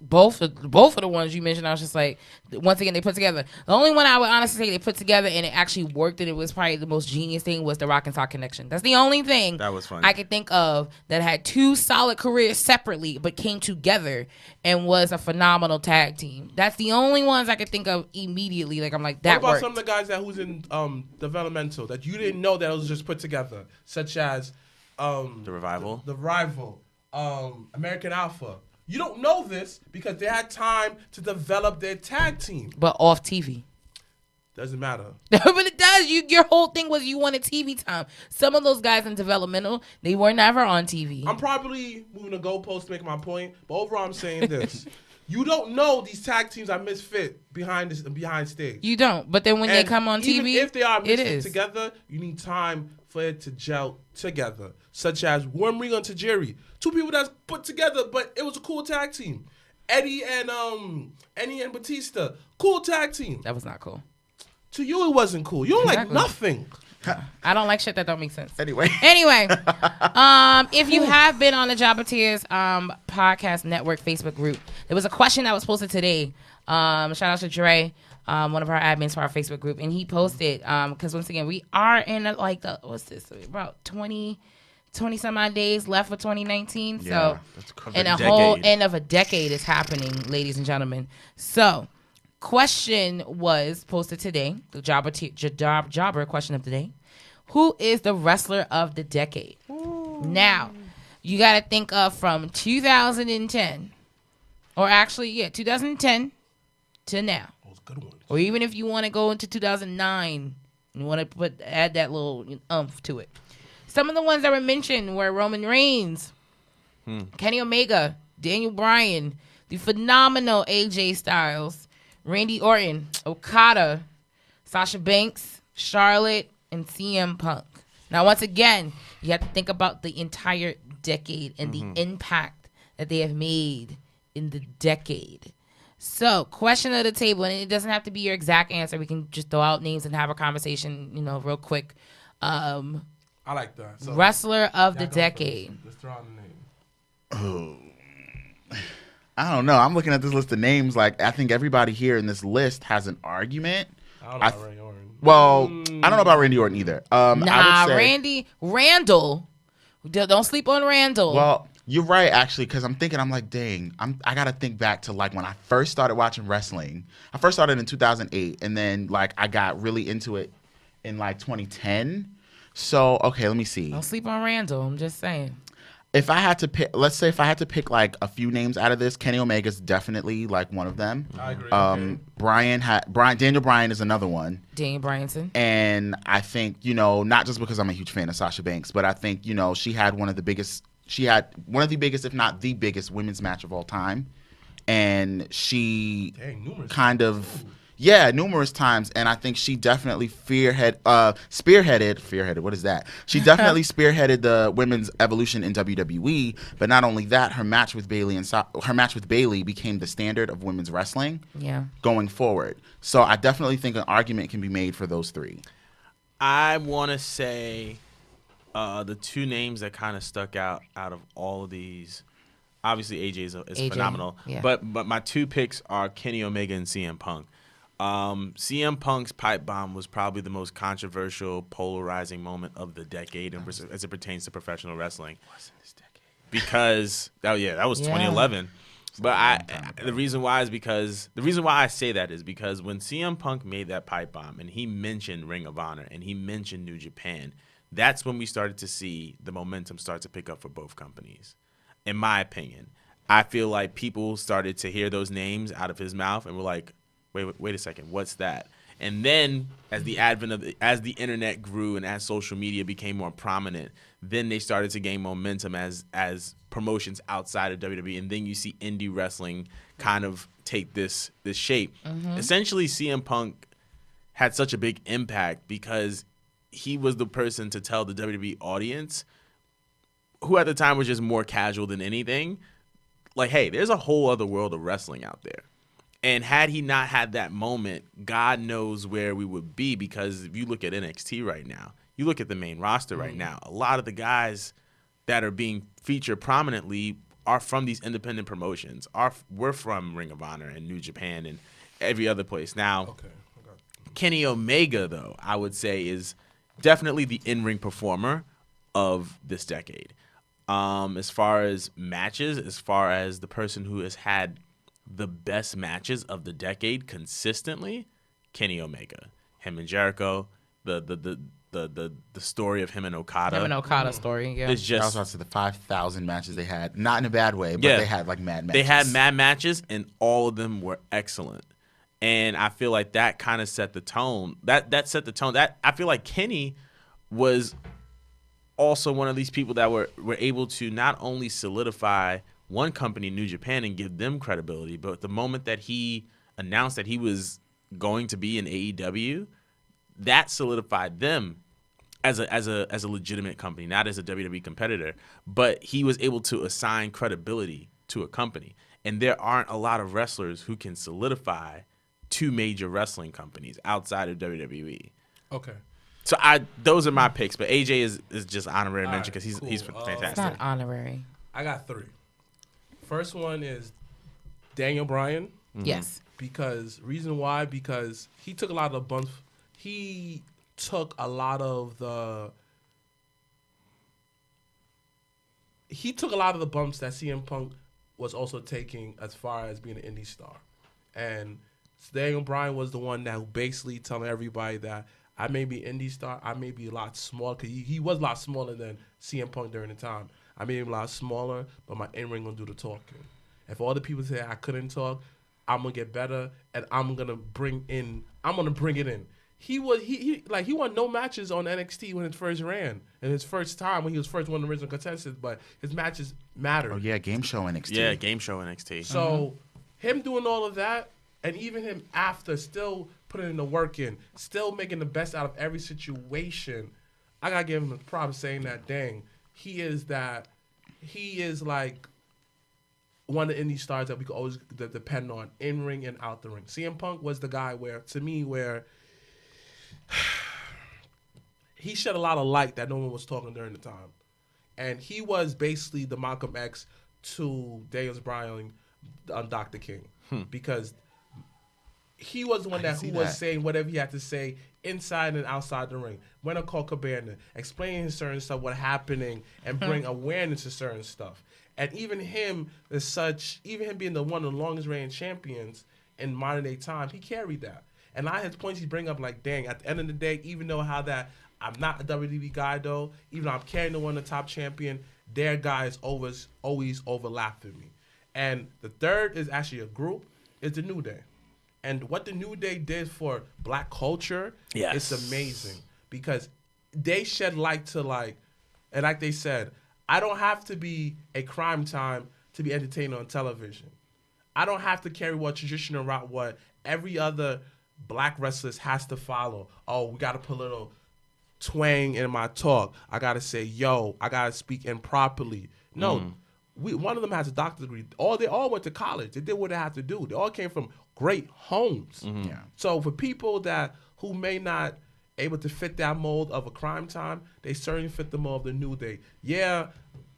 both of the ones you mentioned, I was just like, once again, they put together. The only one I would honestly say they put together and it actually worked and it was probably the most genius thing was the Rock and Talk connection. That's the only thing that was funny. I could think of that had two solid careers separately but came together and was a phenomenal tag team. That's the only ones I could think of immediately. Like I'm like, that What about worked. some of the guys that who's in developmental that you didn't know that it was just put together, such as The Revival. The Rival, American Alpha. You don't know this because they had time to develop their tag team. But off TV. Doesn't matter. But it does. Your whole thing was you wanted TV time. Some of those guys in developmental, they were never on TV. I'm probably moving the goalpost to make my point, but overall I'm saying this. You don't know these tag teams are misfit behind stage. You don't. But then when they And come on even TV, if they are it misfit is. together, you need time for it to gel together. Such as Wormring and Tajiri. Two people that's put together, but it was a cool tag team. Eddie and Batista. Cool tag team. That was not cool. To you, it wasn't cool. You don't Exactly. like nothing. I don't like shit that don't make sense. Anyway, if you have been on the JobberTears podcast network Facebook group, there was a question that was posted today. Shout out to Dre, one of our admins for our Facebook group, and he posted because once again we are in about 20 some odd days left for 2019. Yeah, So and a whole end of a decade is happening, ladies and gentlemen. So question was posted today, the jobber question of the day. Who is the wrestler of the decade? Ooh. Now, you got to think of from 2010, or actually, 2010 to now. Those good ones. Or even if you want to go into 2009, you want to add that little oomph to it. Some of the ones that were mentioned were Roman Reigns, Kenny Omega, Daniel Bryan, the phenomenal AJ Styles, Randy Orton, Okada, Sasha Banks, Charlotte, and CM Punk. Now, once again, you have to think about the entire decade and the impact that they have made in the decade. So, question of the table, and it doesn't have to be your exact answer. We can just throw out names and have a conversation, real quick. I like that. So, wrestler of the decade. Let's throw out a name. I don't know. I'm looking at this list of names. Like, I think everybody here in this list has an argument. I don't know about Randy Orton. Well, I don't know about Randy Orton either. I would say, Randall. Don't sleep on Randall. Well, you're right, actually, because I'm like, dang, I got to think back to, like, when I first started watching wrestling. I first started in 2008, and then, like, I got really into it in, like, 2010. So, okay, let me see. Don't sleep on Randall. I'm just saying. If I had to pick, let's say if I had to pick like a few names out of this, Kenny Omega's definitely like one of them. I agree. Daniel Bryan is another one. Daniel Bryanson. And I think, not just because I'm a huge fan of Sasha Banks, but I think, she had one of the biggest, if not the biggest women's match of all time. And she kind of, Yeah, numerous times, and I think she definitely spearheaded. What is that? She definitely spearheaded the women's evolution in WWE. But not only that, her match with Bayley became the standard of women's wrestling. Yeah. Going forward, so I definitely think an argument can be made for those three. I want to say the two names that kind of stuck out of all of these. Obviously, AJ is phenomenal, yeah. but my two picks are Kenny Omega and CM Punk. CM Punk's pipe bomb was probably the most controversial, polarizing moment of the decade as it pertains to professional wrestling. Because that was 2011. But the reason why I say that is because when CM Punk made that pipe bomb and he mentioned Ring of Honor and he mentioned New Japan, that's when we started to see the momentum start to pick up for both companies. In my opinion, I feel like people started to hear those names out of his mouth and were like, wait a second, what's that? And then as the internet grew and as social media became more prominent, then they started to gain momentum as promotions outside of WWE. And then you see indie wrestling kind of take this shape. Mm-hmm. Essentially, CM Punk had such a big impact because he was the person to tell the WWE audience, who at the time was just more casual than anything, like, hey, there's a whole other world of wrestling out there. And had he not had that moment, God knows where we would be, because if you look at NXT right now, you look at the main roster right now, a lot of the guys that are being featured prominently are from these independent promotions. We're from Ring of Honor and New Japan and every other place. Now, Kenny Omega, though, I would say is definitely the in-ring performer of this decade. As far as matches, as far as the person who has had the best matches of the decade consistently, Kenny Omega. Him and Jericho, the story of him and Okada. Him and Okada story, yeah. It's just, I was about to say the 5,000 matches they had, not in a bad way, but they had like mad matches. They had mad matches, and all of them were excellent. And I feel like that kind of set the tone. That set the tone. That I feel like Kenny was also one of these people that were able to not only solidify one company, New Japan, and give them credibility, but the moment that he announced that he was going to be in AEW, that solidified them as a legitimate company, not as a WWE competitor. But he was able to assign credibility to a company, and there aren't a lot of wrestlers who can solidify two major wrestling companies outside of WWE. Okay. So those are my picks, but AJ is just honorary mention because he's fantastic. It's not honorary. I got three. First one is Daniel Bryan. Mm-hmm. Yes. Because he took a lot of the bumps. He took a lot of the bumps that CM Punk was also taking as far as being an indie star. And Daniel Bryan was the one that basically telling everybody that I may be an indie star, I may be a lot smaller, because he was a lot smaller than CM Punk during the time. I may be a lot smaller, but my in-ring gonna do the talking. If all the people say I couldn't talk, I'm gonna get better, and I'm gonna bring it in. He won no matches on NXT when it first ran, and his first time when he was first one of the original contestants, but his matches mattered. Oh yeah, game show NXT. Yeah, game show NXT. So him doing all of that, and even him after still putting in the work in, still making the best out of every situation, I gotta give him the props saying that, dang, he is like one of the indie stars that we could always depend on in ring and out the ring. CM Punk was the guy where he shed a lot of light that no one was talking during the time, and he was basically the Malcolm X to Daniel Bryan on Dr. King, because he was the one who was saying whatever he had to say inside and outside the ring. When I call Cabana, explaining certain stuff, what's happening, and bring awareness to certain stuff. And even him being one of the longest reigning champions in modern day time, he carried that. And I had points he bring up like, dang, at the end of the day, even though I'm not a WWE guy though, even though I'm carrying the one of the top champion, their guys always overlapping me. And the third is actually a group, is the New Day. And what the New Day did for black culture, it's amazing. Because they shed light to and like they said, I don't have to be a crime time to be entertained on television. I don't have to carry what traditional route what every other black wrestlers has to follow. Oh, we got to put a little twang in my talk. I got to say, yo, I got to speak improperly. No, one of them has a doctorate degree. They all went to college. They did what they had to do. They all came from great homes. Yeah. So for people who may not able to fit that mold of a crime time, they certainly fit the mold of the New Day. Yeah,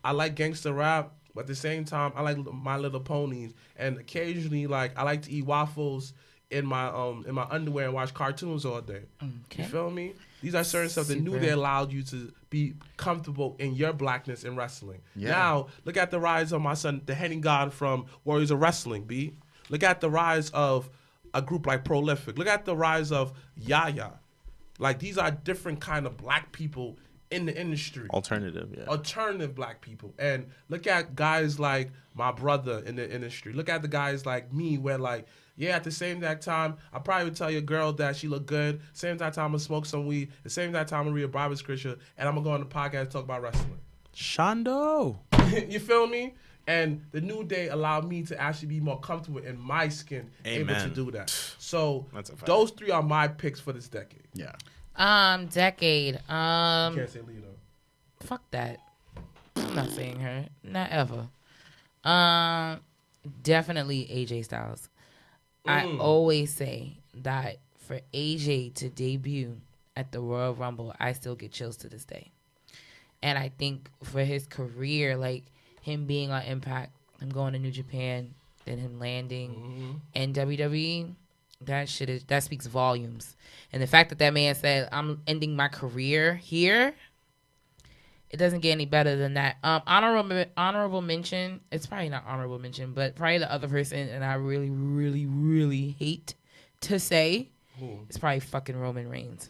I like gangster rap, but at the same time, I like My Little Ponies, and occasionally, like, I like to eat waffles in my underwear and watch cartoons all day. Okay. You feel me? These are certain stuff that New Day allowed you to be comfortable in your blackness in wrestling. Yeah. Now, look at the rise of my son, the heading god from Warriors of Wrestling, B. Look at the rise of a group like Prolific. Look at the rise of Yaya. Like, these are different kind of black people in the industry. Alternative black people. And look at guys like my brother in the industry. Look at the guys like me where, like, yeah, at the same exact time, I probably would tell your girl that she look good. Same exact time, I'm going to smoke some weed. The same exact time, I'm going to read a Bible scripture. And I'm going to go on the podcast and talk about wrestling. Shondo. You feel me? And the New Day allowed me to actually be more comfortable in my skin, able to do that. So those three are my picks for this decade. Yeah. Decade. You can't say Lito. Fuck that. I'm not saying her. Not ever. Definitely AJ Styles. I always say that for AJ to debut at the Royal Rumble, I still get chills to this day. And I think for his career, like him being on Impact, him going to New Japan, then him landing in WWE, that speaks volumes. And the fact that man said, I'm ending my career here, it doesn't get any better than that. Honorable mention, it's probably not honorable mention, but probably the other person, and I really, really, really hate to say, it's probably fucking Roman Reigns.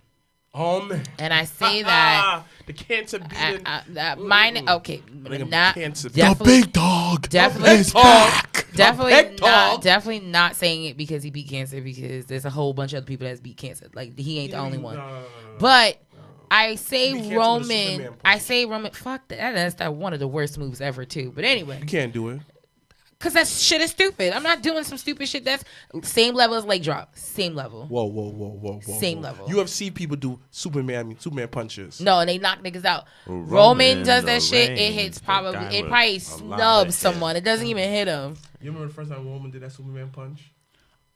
And I say that the cancer beating. Okay, not cancer. The big dog. Definitely is back. Definitely not saying it because he beat cancer, because there's a whole bunch of other people that's beat cancer. Like, he ain't the only one. But I say Roman. Fuck that. That's one of the worst moves ever too. But anyway, you can't do it. Because that shit is stupid. I'm not doing some stupid shit. That's same level as leg drop. Same level. Whoa. Same level. UFC people do Superman punches. No, and they knock niggas out. Roman does that shit. It hits probably. It probably snubs someone. It doesn't even hit him. You remember the first time Roman did that Superman punch?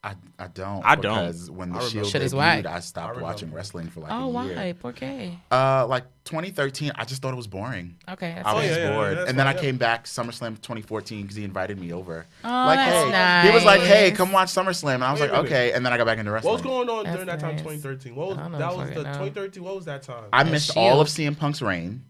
I don't. Because when the Shield Shit is debuted, whack. I stopped watching wrestling for like a year. Oh, why? ¿Por qué? Like 2013, I just thought it was boring. Okay. That's I was fair. bored. And then I came back SummerSlam 2014 because he invited me over. Oh, like, that's hey, nice. he was like, hey, come watch SummerSlam. And I was like, okay. And then I got back into wrestling. What was going on That's during that time, nice. 2013? I don't know. 2013. What was that time? I missed all of CM Punk's reign.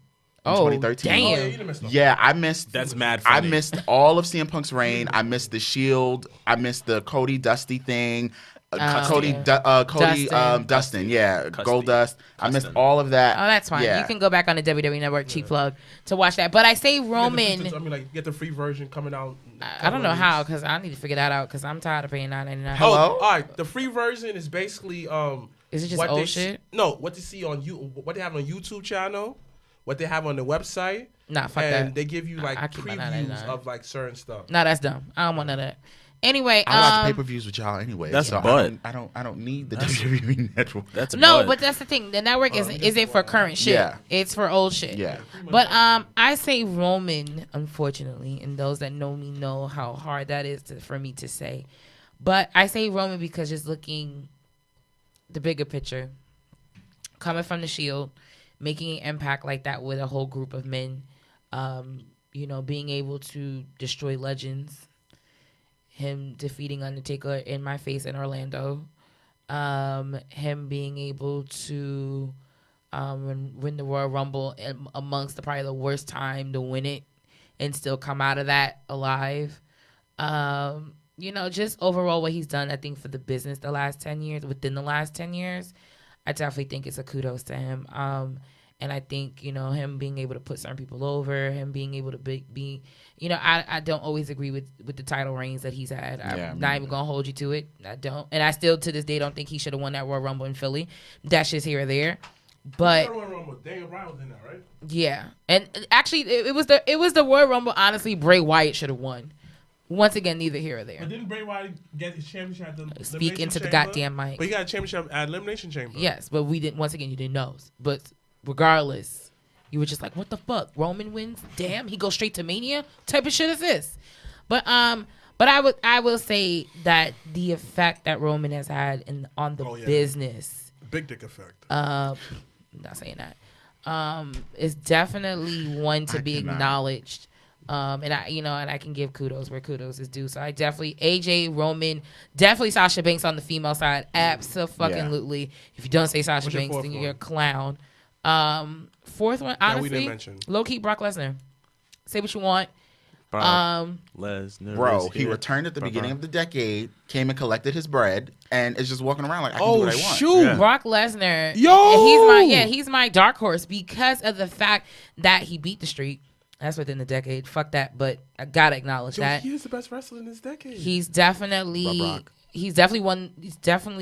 In 2013. Damn. Oh, yeah, you done missed Yeah, I missed. That's mad I funny. missed all of CM Punk's reign. I missed the Shield. I missed the Cody Dusty thing. Cody Dustin. Yeah, Goldust. I missed all of that. Oh, that's fine. Yeah. You can go back on the WWE Network cheap plug to watch that. But I say Roman. Get the free version coming out. I don't know how, because I need to figure that out, because I'm tired of paying $9.99. Hello? All right, the free version is basically Is it just what old they shit? No, what they see on what they have on YouTube channel, what they have on the website. Nah, fuck and that. they give you like I keep my previews $9.99. of like certain stuff. No, that's dumb. I don't want none of that. Anyway, I watch pay-per-views with y'all anyway. That's so butt. I don't need the WWE network. That's no, butt. but that's the thing. The network isn't for current shit. Yeah. It's for old shit. Yeah. But I say Roman, unfortunately, and those that know me know how hard that is for me to say. But I say Roman because just looking the bigger picture, coming from the Shield, making an impact like that with a whole group of men, being able to destroy legends, him defeating Undertaker in my face in Orlando, him being able to win the Royal Rumble amongst probably the worst time to win it and still come out of that alive. Just overall what he's done, I think, for the business within the last 10 years, I definitely think it's a kudos to him. And I think, him being able to put certain people over, him being able to be I don't always agree with the title reigns that he's had. I'm not even going to hold you to it. I don't. And I still, to this day, don't think he should have won that Royal Rumble in Philly. That's just here or there. But Daniel Bryan was in that, right? Yeah. And actually, it was the Royal Rumble, honestly, Bray Wyatt should have won. once again, neither here or there. But didn't Bray Wyatt get his championship at the Speak Elimination into the Chamber? goddamn mic. But he got a championship at Elimination Chamber. Yes, but we didn't. Once again, you didn't know. But regardless, you were just like, "What the fuck? Roman wins? Damn, he goes straight to Mania? What type of shit is this?" But I will say that the effect that Roman has had on the business, big dick effect. I'm not saying that. Is definitely one to be acknowledged. And I can give kudos where kudos is due. So I definitely AJ, Roman, definitely Sasha Banks on the female side. Absolutely. If you don't say Sasha Banks, then you're a clown. Fourth one, honestly, we didn't mention. Low key Brock Lesnar. Say what you want. Lesnar. Bro, he returned at the beginning of the decade, came and collected his bread, and is just walking around like I can do what I want. Shoot. Yeah. Brock Lesnar. Yo! He's my dark horse because of the fact that he beat the streak. That's within the decade. Fuck that, but I gotta acknowledge that He is the best wrestler in this decade. he's definitely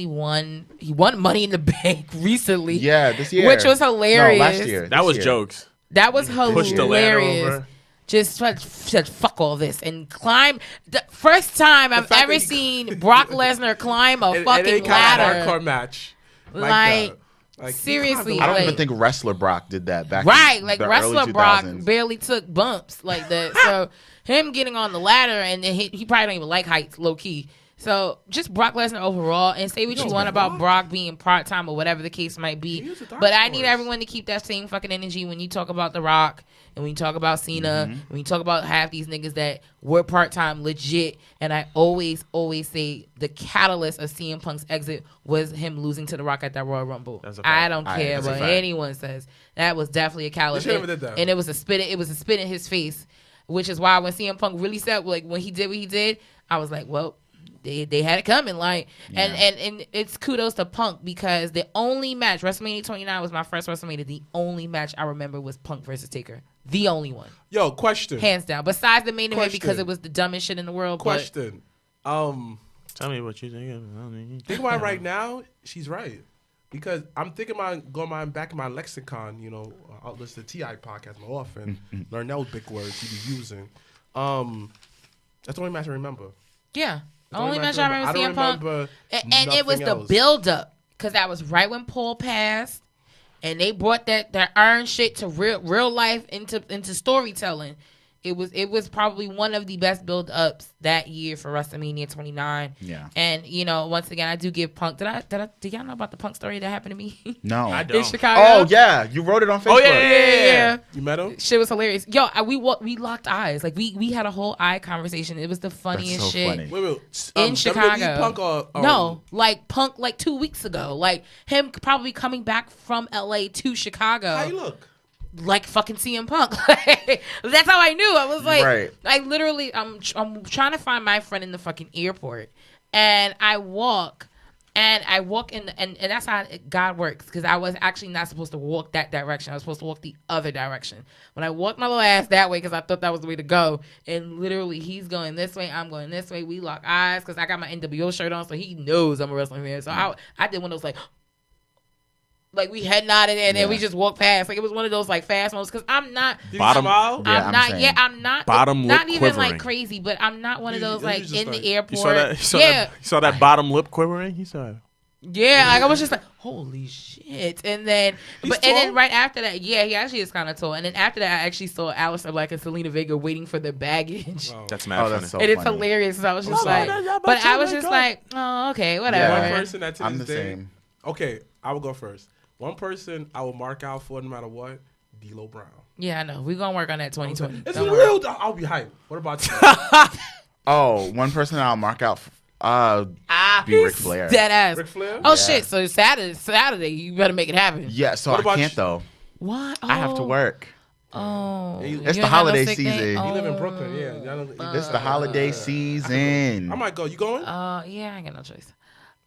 won. He won Money in the Bank recently. Yeah, this year. Which was hilarious. No, last year. That was This year. jokes. That was Pushed the ladder hilarious. over. Just said fuck all this and climb. The first time I've fact ever that he- seen Brock Lesnar climb a It fucking ain't kind of ladder. hardcore match. Like, that. Like seriously, I don't like- even think Wrestler Brock did that back Right, in like the early Wrestler Brock 2000s. barely took bumps like that. So him getting on the ladder and then he probably don't even like heights, low key. So just Brock Lesnar overall, and say what you want about Brock being part time or whatever the case might be. He is a dark But I need horse. everyone to keep that same fucking energy when you talk about The Rock and when you talk about Cena, when you talk about half these niggas that were part time legit. And I always say the catalyst of CM Punk's exit was him losing to The Rock at that Royal Rumble. That's a fact. I don't care That's a what fact. anyone says. That was definitely a catalyst. They should've did that. And it was a spit. It was a spit in his face, which is why when CM Punk really said, like, when he did what he did, I was like, well, they had it coming, like, and it's kudos to Punk because the only match, WrestleMania 29 was my first WrestleMania. The only match I remember was Punk versus Taker. The only one, Yo, question. hands down. Besides the main event because Question. it was the dumbest shit in the world. Question. Tell me what you think. Think about it right now. She's right. Because I'm thinking about going back in my lexicon, I'll listen to T.I. podcast more often, learn those big words he be using. That's the only match I remember. Yeah, The only match I remember CM Punk. remember And it was the nothing else. build up because that was right when Paul passed, and they brought that iron shit to real life into storytelling. It was probably one of the best build ups that year for WrestleMania 29. Yeah. And once again, I do give Punk. Did y'all know about the Punk story that happened to me No. I in don't. Chicago? Oh, yeah. You wrote it on Facebook. Oh, yeah. You met him? Shit was hilarious. Yo, we locked eyes. Like we had a whole eye conversation. It was the funniest so shit. funny. Wait. In WWE Chicago. Punk or No, like Punk like 2 weeks ago. Like him probably coming back from LA to Chicago. How you look? Like fucking CM Punk. That's how I knew. I was like, Right. I literally, I'm trying to find my friend in the fucking airport, and I walk in, and that's how God works. Because I was actually not supposed to walk that direction. I was supposed to walk the other direction. When I walked my little ass that way, because I thought that was the way to go, and literally he's going this way, I'm going this way. We lock eyes because I got my NWO shirt on, so he knows I'm a wrestling fan. So I did one of those like we head nodded and then we just walked past. Like it was one of those like fast moments because I'm not. Did Bottom- he smile? Yeah, I'm I'm not. saying. Yeah, I'm not. Bottom not lip even quivering. like crazy, but I'm not one of those You like just in like- the airport. You saw that? Yeah, You saw that bottom lip quivering? You saw it. yeah. Like I was just like, holy shit! And then, He's and then tall? right after that, yeah, he actually is kind of tall. And then after that, I actually saw Aleister Black and Selena Vega waiting for their baggage. Oh. That's mad Oh, funny. that's so And it's funny. hilarious. So I was just sorry. like, but I was just like, oh, okay, whatever. One Yeah. person that to I'm this the day. same. Okay, I will go first. One person I will mark out for no matter what. D'Lo Brown. Yeah, I know. We're gonna work on that 2020. It's Don't worry. real. I'll be hyped. What about you? Oh, one person I'll mark out. Be Ric Flair. Dead ass. Ric Flair? Oh Yeah. shit! So Saturday, you better make it happen. Yeah, so What I about can't you? though. What? I have to Oh. work. Oh, It's You the ain't got no holiday sick day? season. You live in Oh. Brooklyn, yeah. Y'all don't- It's the holiday season. I might go. You going? Yeah, I ain't got no choice.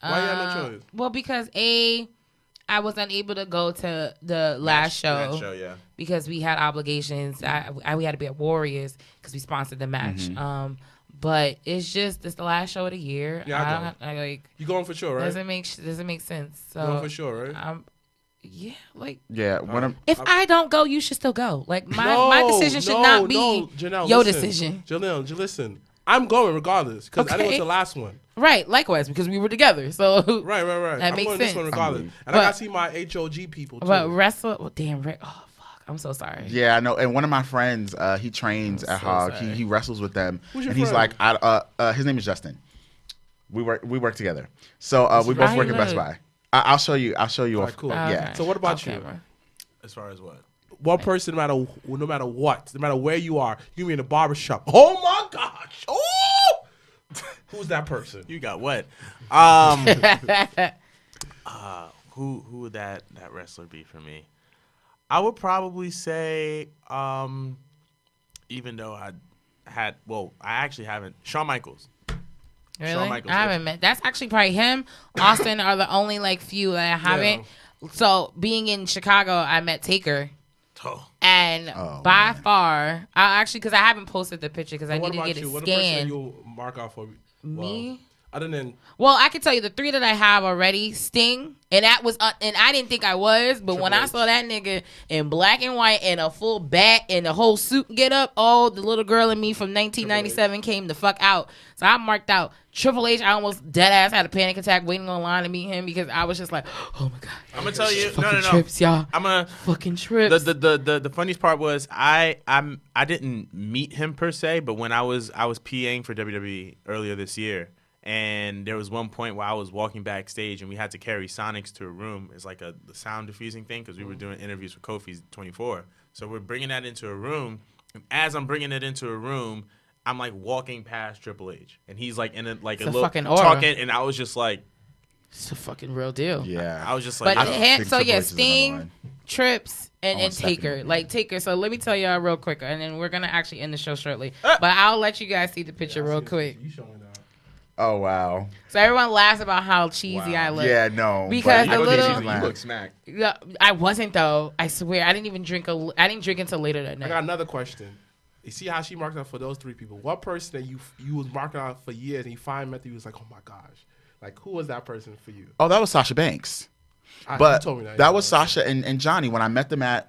Why you got no choice? Well, because I was unable to go to the last show, That show, yeah. because we had obligations. We had to be at Warriors because we sponsored the match. Mm-hmm. But it's the last show of the year. Yeah, I know. like You going for sure, right? doesn't make sense. So You going for sure, right? yeah, like. Yeah, when I'm, If I don't go, you should still go. Like my decision should not be Janelle, your listen. decision. Janelle, listen. I'm going regardless because I didn't go Okay. to the last one. Right, likewise, because we were together. So Right. That I'm makes going to this sense. one regardless. And But- I got to see my HOG people too. But wrestle, well, damn, oh fuck, I'm so sorry. Yeah, I know. And one of my friends, he trains I'm at so Hog. sorry. He wrestles with them, Who's your and he's friend? like, his name is Justin. We work together. So we both How work you at Best look? Buy. I'll show you. I'll show you. Alright, Off. cool. Yeah. So what about Off you? camera. As far as what? One person, no matter what, no matter where you are, you be in a barbershop. Oh my gosh! Oh, who's that person? You got what? Who would that wrestler be for me? I would probably say, even though I actually haven't. Shawn Michaels. Really? Michaels, I haven't met. That's actually probably him. Austin are the only like few that I haven't. So being in Chicago, I met Taker. Oh. And by far, I actually, because I haven't posted the picture because I What need to about get it you? What the person scanned. you'll mark out for Me? Other than Well, I can tell you the 3 that I have already. Sting, and that was, and I didn't think I was, but when I saw that nigga in black and white and a full bat and the whole suit get up, oh, the little girl in me from 1997 came the fuck out. So I marked out Triple H. I almost dead ass had a panic attack waiting on line to meet him because I was just like, oh my god. I'm gonna tell you. Fucking No. trips, y'all. I'm gonna. Fucking trips. The funniest part was I didn't meet him per se, but when I was PAing for WWE earlier this year, and there was one point where I was walking backstage and we had to carry Sonics to a room. It's like the sound diffusing thing because we were doing interviews for Kofi's 24. So we're bringing that into a room, and as I'm bringing it into a room, I'm like walking past Triple H, and he's like in a little fucking aura. talking, and I was just like, It's a fucking real deal. Yeah. I was just like, But I him, think so Triple yeah, H is another Sting, one. Trips, and want Taker. Stephanie. Like Taker. So let me tell y'all real quick, and then we're gonna actually end the show shortly. But I'll let you guys see the picture real quick. You showing that? Oh wow. So everyone laughs about how cheesy I look. Yeah, no. Because but the I little- get you, you man. look smacked. Yeah, I wasn't though. I swear, I didn't even drink. I didn't drink until later that I night. got another question. You see how she marked out for those 3 people? What person that you was marking out for years and you finally met, you was like, oh my gosh, like who was that person for you? Oh, that was Sasha Banks. You But told me that was Sasha and Johnny when I met them at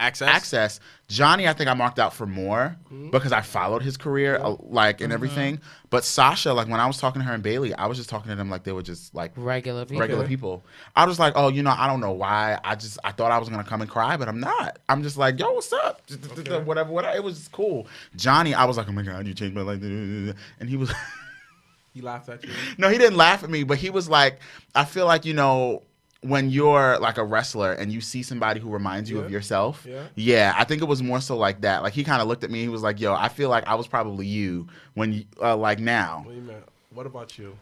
Access. Johnny, I think I marked out for more because I followed his career, and everything. But Sasha, like when I was talking to her and Bailey, I was just talking to them like they were just like Regular people. regular people. I was like, oh, I don't know why. I thought I was gonna come and cry, but I'm not. I'm just like, yo, what's up? Whatever. It was just cool. Johnny, I was like, oh my god, you changed my life, and he was. He laughed at you. No, he didn't laugh at me, but he was like, I feel like, when you're like a wrestler and you see somebody who reminds you of yourself, I think it was more so like that. Like he kind of looked at me, he was like, yo, I feel like I was probably you when you, like now. What do you mean? What about you?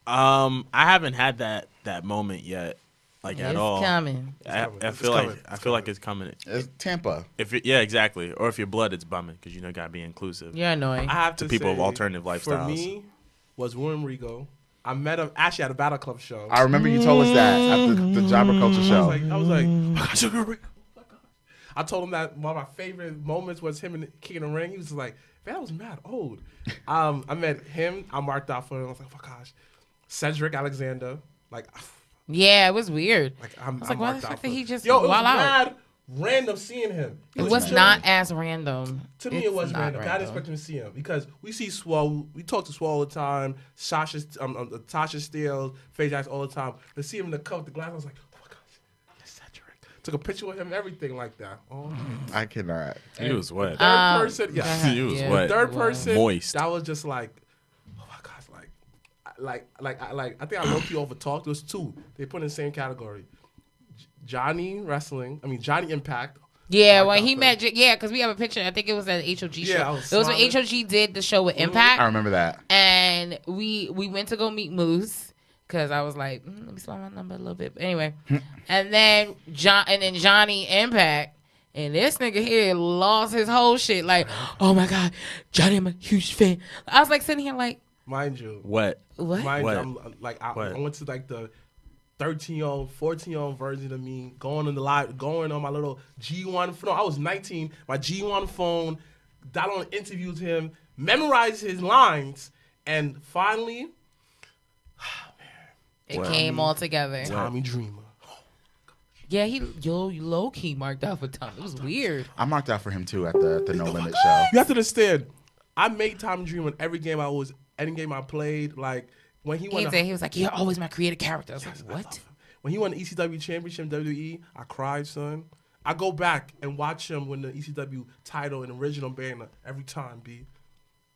I haven't had that moment yet, like at It's all. coming. I feel like it's coming. It's Tampa. Yeah, exactly. Or if you're blood, it's bumming because you gotta be inclusive. You're annoying. I have to people of say, alternative For lifestyles. me, was William Rigo. I met him actually at a Battle Club show. I remember you told us that at the Jobber Culture show. I was like, oh my gosh, oh my gosh. I told him that one of my favorite moments was him kicking the ring. He was just like, man, that was mad old. I met him. I marked out for him. I was like, oh my gosh. Cedric Alexander. Like, Yeah, it was weird. I'm I was like, why marked the out fuck for did he him. just Yo, it was wild out? mad random seeing him. He It was chilling. not as random. To me, It's it was not random. I didn't expect him to see him because we see Swole. We talk to Swole all the time. Tasha Steele, Faye Jackson all the time. To see him in the cup with the glass, I was like, oh my gosh, that's Cedric. Took a picture with him and everything like that. Oh. I cannot. He was wet. Third person, yeah. He was yeah. wet. Third person, Moist. That was just like, oh my gosh, I think I low-key overtalked. There was 2. They put in the same category. Johnny Impact. Yeah, Marked when out he for met, yeah, because we have a picture. I think it was at the HOG show. I It was was when smiling. HOG did the show with Impact. I remember that. And we went to go meet Moose because I was like, let me slide my number a little bit. But anyway, and then Johnny Impact, and this nigga here lost his whole shit. Like, oh my god, Johnny, I'm a huge fan. I was like sitting here like, Mind you. What? what? Mind What? you, I'm like, I went to like the 13-year-old, 14-year-old version of me going on my little G1 phone. I was 19, my G1 phone, dialed on interviews him, memorized his lines, and finally, It came all together. Tommy Dreamer. Yeah, he low key marked out for Tom. It was weird. I marked out for him too at the No Limit show. You have to understand, I made Tommy Dreamer in every game any game I played. Like when he won, he was like, "You're always my creative character." I was like, "What?" When he won the ECW championship in WWE, I cried, son. I go back and watch him win the ECW title in original banner every time.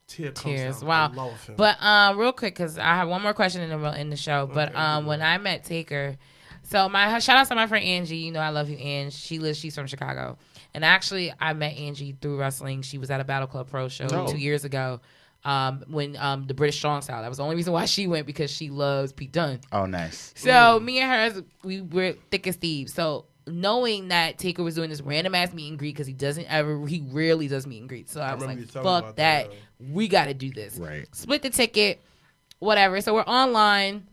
Tears. Down. Wow. I love him. But real quick, because I have one more question in the show. But when I met Taker, so my shout out to my friend Angie. You know I love you, Ange. She's from Chicago, and actually I met Angie through wrestling. She was at a Battle Club Pro show 2 years ago. When the British Strong Style. That was the only reason why she went, because she loves Pete Dunne. Oh, nice. So me and her, we were thick as thieves. So knowing that Taker was doing this random ass meet and greet, because he rarely does meet and greet. So I was like, fuck that. We got to do this. Right. Split the ticket, whatever. So we're online.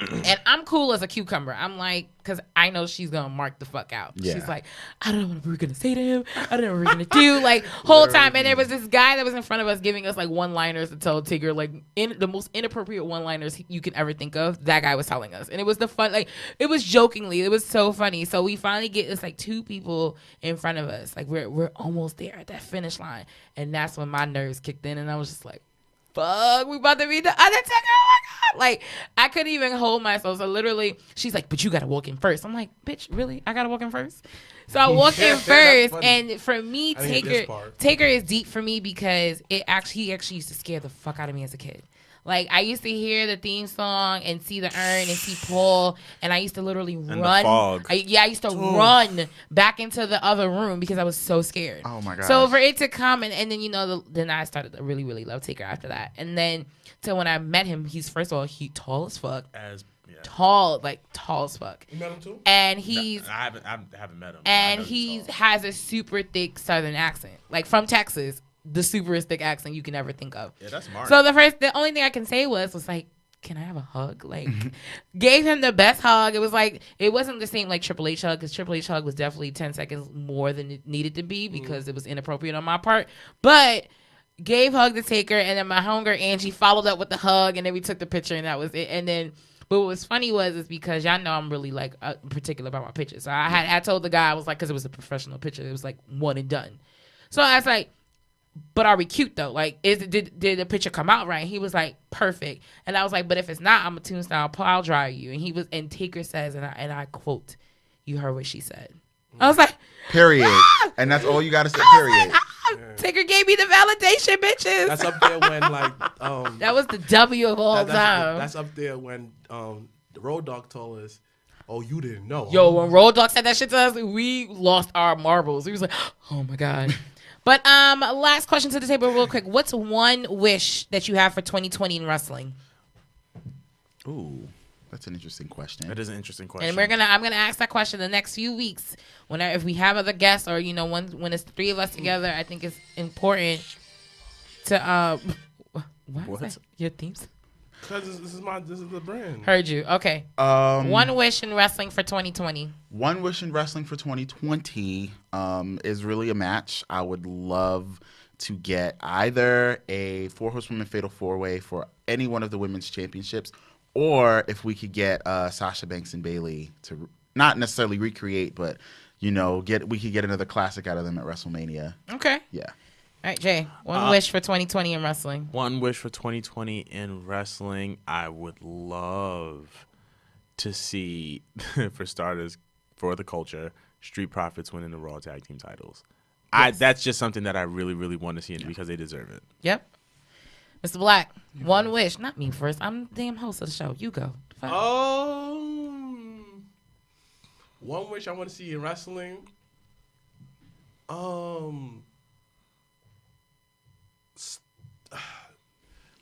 And I'm cool as a cucumber. I'm like, because I know she's going to mark the fuck out. Yeah. She's like, I don't know what we're going to say to him. I don't know what we're going to do. Like, whole time. And there was this guy that was in front of us giving us, like, one-liners to tell Tigger, like, the most inappropriate one-liners you can ever think of. That guy was telling us. And it was it was jokingly. It was so funny. So we finally get this, like, 2 people in front of us. Like, we're almost there at that finish line. And that's when my nerves kicked in. And I was just like, fuck, we about to be the Undertaker. Oh my God. Like, I couldn't even hold myself. So literally, she's like, but you got to walk in first. I'm like, bitch, really? I got to walk in first? So I walked in first. And for me, Taker is deep for me because he actually used to scare the fuck out of me as a kid. Like, I used to hear the theme song and see the urn and see Paul, and I used to literally run. The fog. I used to run back into the other room because I was so scared. Oh, my God. So for it to come, and then, then I started to really, really love Taker after that. And then, so when I met him, he's, first of all, tall as fuck. Tall as fuck. You met him too? And he's... No, I haven't met him. And he has a super thick Southern accent. Like, from Texas. The super thick accent you can ever think of. Yeah, that's smart. So the only thing I can say was like, can I have a hug? Like, gave him the best hug. It was like, it wasn't the same like Triple H hug, because Triple H hug was definitely 10 seconds more than it needed to be because it was inappropriate on my part. But gave hug to Taker, and then my homegirl Angie followed up with the hug, and then we took the picture, and that was it. And then, but what was funny is because y'all know I'm really like particular about my pictures. So I told the guy, I was like, because it was a professional picture, it was like one and done. So I was like, but are we cute though? Like, did the picture come out right? He was like, perfect. And I was like, but if it's not, I'm a tombstone pile drive you. And Taker says, and I quote, you heard what she said. I was like, period. And that's all you got to say, period. Like, Taker gave me the validation, bitches. That's up there when like that was the W of all time. That's up there when the Road Dogg told us, oh, you didn't know. Yo, when Road Dogg said that shit to us, we lost our marbles. He was like, oh my God. But last question to the table real quick. What's one wish that you have for 2020 in wrestling? Ooh, that's an interesting question. That is an interesting question. And I'm gonna ask that question the next few weeks. If we have other guests, or when it's 3 of us together, I think it's important to what? Is that? Your themes? Because this is the brand. Heard you. Okay. One wish in wrestling for 2020. One wish in wrestling for 2020 is really a match. I would love to get either a 4 Horsewomen Fatal 4-Way for any one of the women's championships, or if we could get Sasha Banks and Bayley to not necessarily recreate, but we could get another classic out of them at WrestleMania. Okay. Yeah. All right, Jay. One wish for 2020 in wrestling. One wish for 2020 in wrestling. I would love to see, for starters, for the culture, Street Profits winning the Raw Tag Team titles. Yes. That's just something that I really, really want to see because they deserve it. Yep. Mr. Black, one wish. Not me first. I'm the damn host of the show. You go. One wish I want to see in wrestling.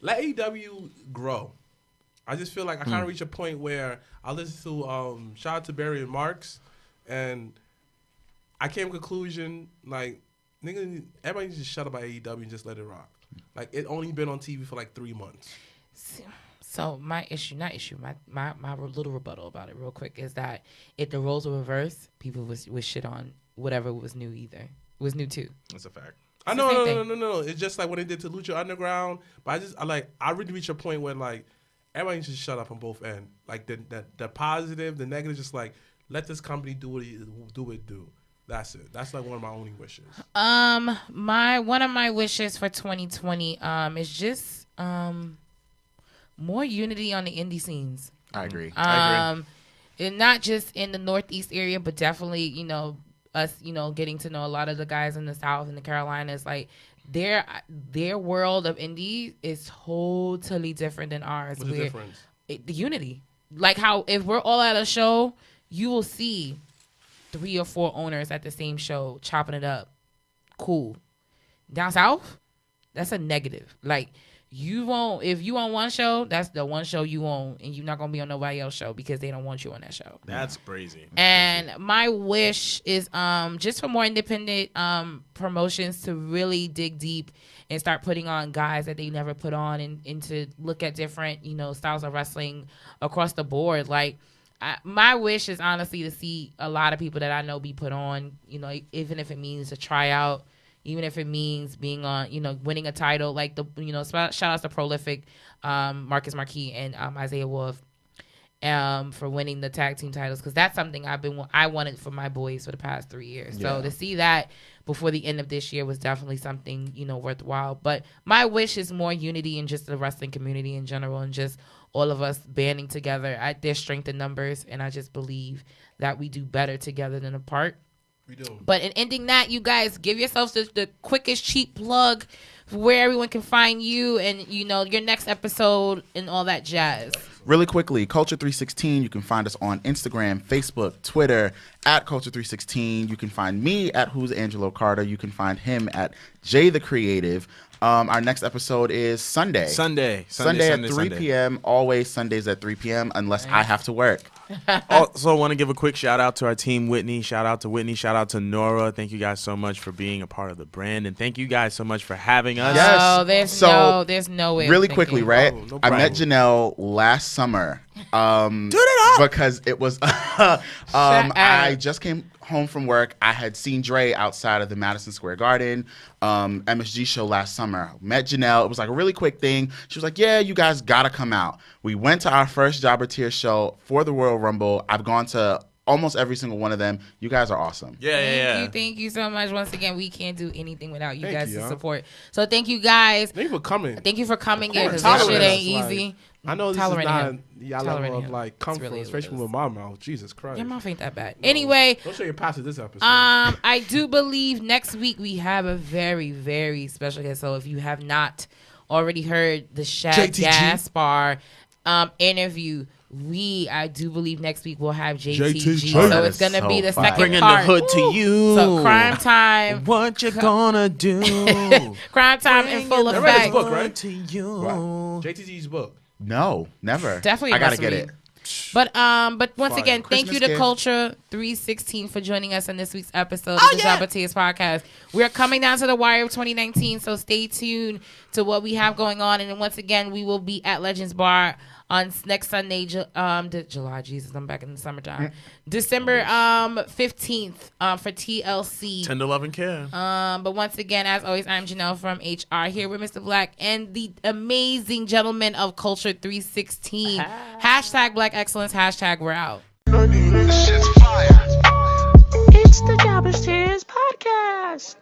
Let AEW grow. I just feel like I kind of reach a point where I listen to shout out to Barry and Marks, and I came to a conclusion like, nigga, everybody needs to shut up about AEW and just let it rock. Like, it only been on TV for like 3 months. So my little rebuttal about it real quick is that if the roles were reversed, people would shit on whatever was new either. It was new too. That's a fact. No. It's just like what they did to Lucha Underground. But I really reach a point where like everybody needs to shut up on both ends. Like the positive, the negative, just like let this company do what it do. That's it. That's like one of my only wishes. One of my wishes for 2020 is just more unity on the indie scenes. I agree. And not just in the Northeast area, but definitely, you know, us, you know, getting to know a lot of the guys in the South and the Carolinas, like their world of indie is totally different than ours. What's the difference? The unity. Like how if we're all at a show, you will see 3 or 4 owners at the same show chopping it up. Cool. Down South, that's a negative. Like, you won't, if you on one show, that's the one show you own, and you're not going to be on nobody else's show because they don't want you on that show. That's crazy. And my wish is just for more independent promotions to really dig deep and start putting on guys that they never put on, and to look at different, you know, styles of wrestling across the board. Like, my wish is honestly to see a lot of people that I know be put on, you know, even if it means a tryout, even if it means being on, you know, winning a title. Like, the, you know, shout outs to Prolific, Marcus Marquis, and Isaiah Wolf for winning the tag team titles, because that's something I wanted for my boys for the past 3 years. Yeah. So to see that before the end of this year was definitely something, you know, worthwhile. But my wish is more unity in just the wrestling community in general, and just all of us banding together. There's strength in numbers, and I just believe that we do better together than apart. We do. But in ending that, you guys give yourselves the quickest cheap plug where everyone can find you and, you know, your next episode and all that jazz. Really quickly, Culture 316. You can find us on Instagram, Facebook, Twitter at Culture 316. You can find me at Who's Angelo Carter. You can find him at Jay the Creative. Our next episode is Sunday. Sunday at 3 p.m. Always Sundays at 3 p.m. unless I have to work. Also, I want to give a quick shout out to our team, Whitney. Shout out to Whitney. Shout out to Nora. Thank you guys so much for being a part of the brand, and thank you guys so much for having us. Yes. Oh, there's no way. Really quickly, right? Oh, no I met problem. Janelle last summer. Because it was I just came home from work. I had seen Dre outside of the Madison Square Garden MSG show last summer. Met Janelle. It was like a really quick thing. She was like, yeah, you guys gotta come out. We went to our first JobberTears show for the Royal Rumble. I've gone to almost every single one of them. You guys are awesome. Thank you so much. Once again, we can't do anything without you guys' y'all. support. So thank you guys. Thank you for coming. Thank you for coming here, because Tolerate this shit ain't us, easy. like, I know this is Tolerating not him. y'all level Tolerating of him. like It's comfort, really especially with my mouth. Jesus Christ. Your mouth ain't that bad. Anyway, Don't show your pastor this episode. I do believe next week we have a very, very special guest. So if you have not already heard the Shad JTG. Gaspar interview, I do believe next week we'll have JTG. JTG. So That it's is gonna so be the fire. second Bringing part. the hood to you. So crime time. What you gonna do? Crime time in full They read his effect. book, right? To you. JTG's book. No, never. Definitely I gotta must get read. it. But once Fire. again, thank Christmas you to gift. Culture 316 for joining us on this week's episode of the JobberTears podcast. We're coming down to the wire of 2019, so stay tuned to what we have going on. And then once again, we will be at Legends Bar on next Sunday, July. Jesus, I'm back in the summertime. December 15th for TLC. 10 to 11 care. But once again, as always, I'm Janelle from HR here with Mr. Black and the amazing gentleman of Culture 316. Hashtag Black Excellence. Hashtag we're out. This shit's fire. It's the JobberTears podcast.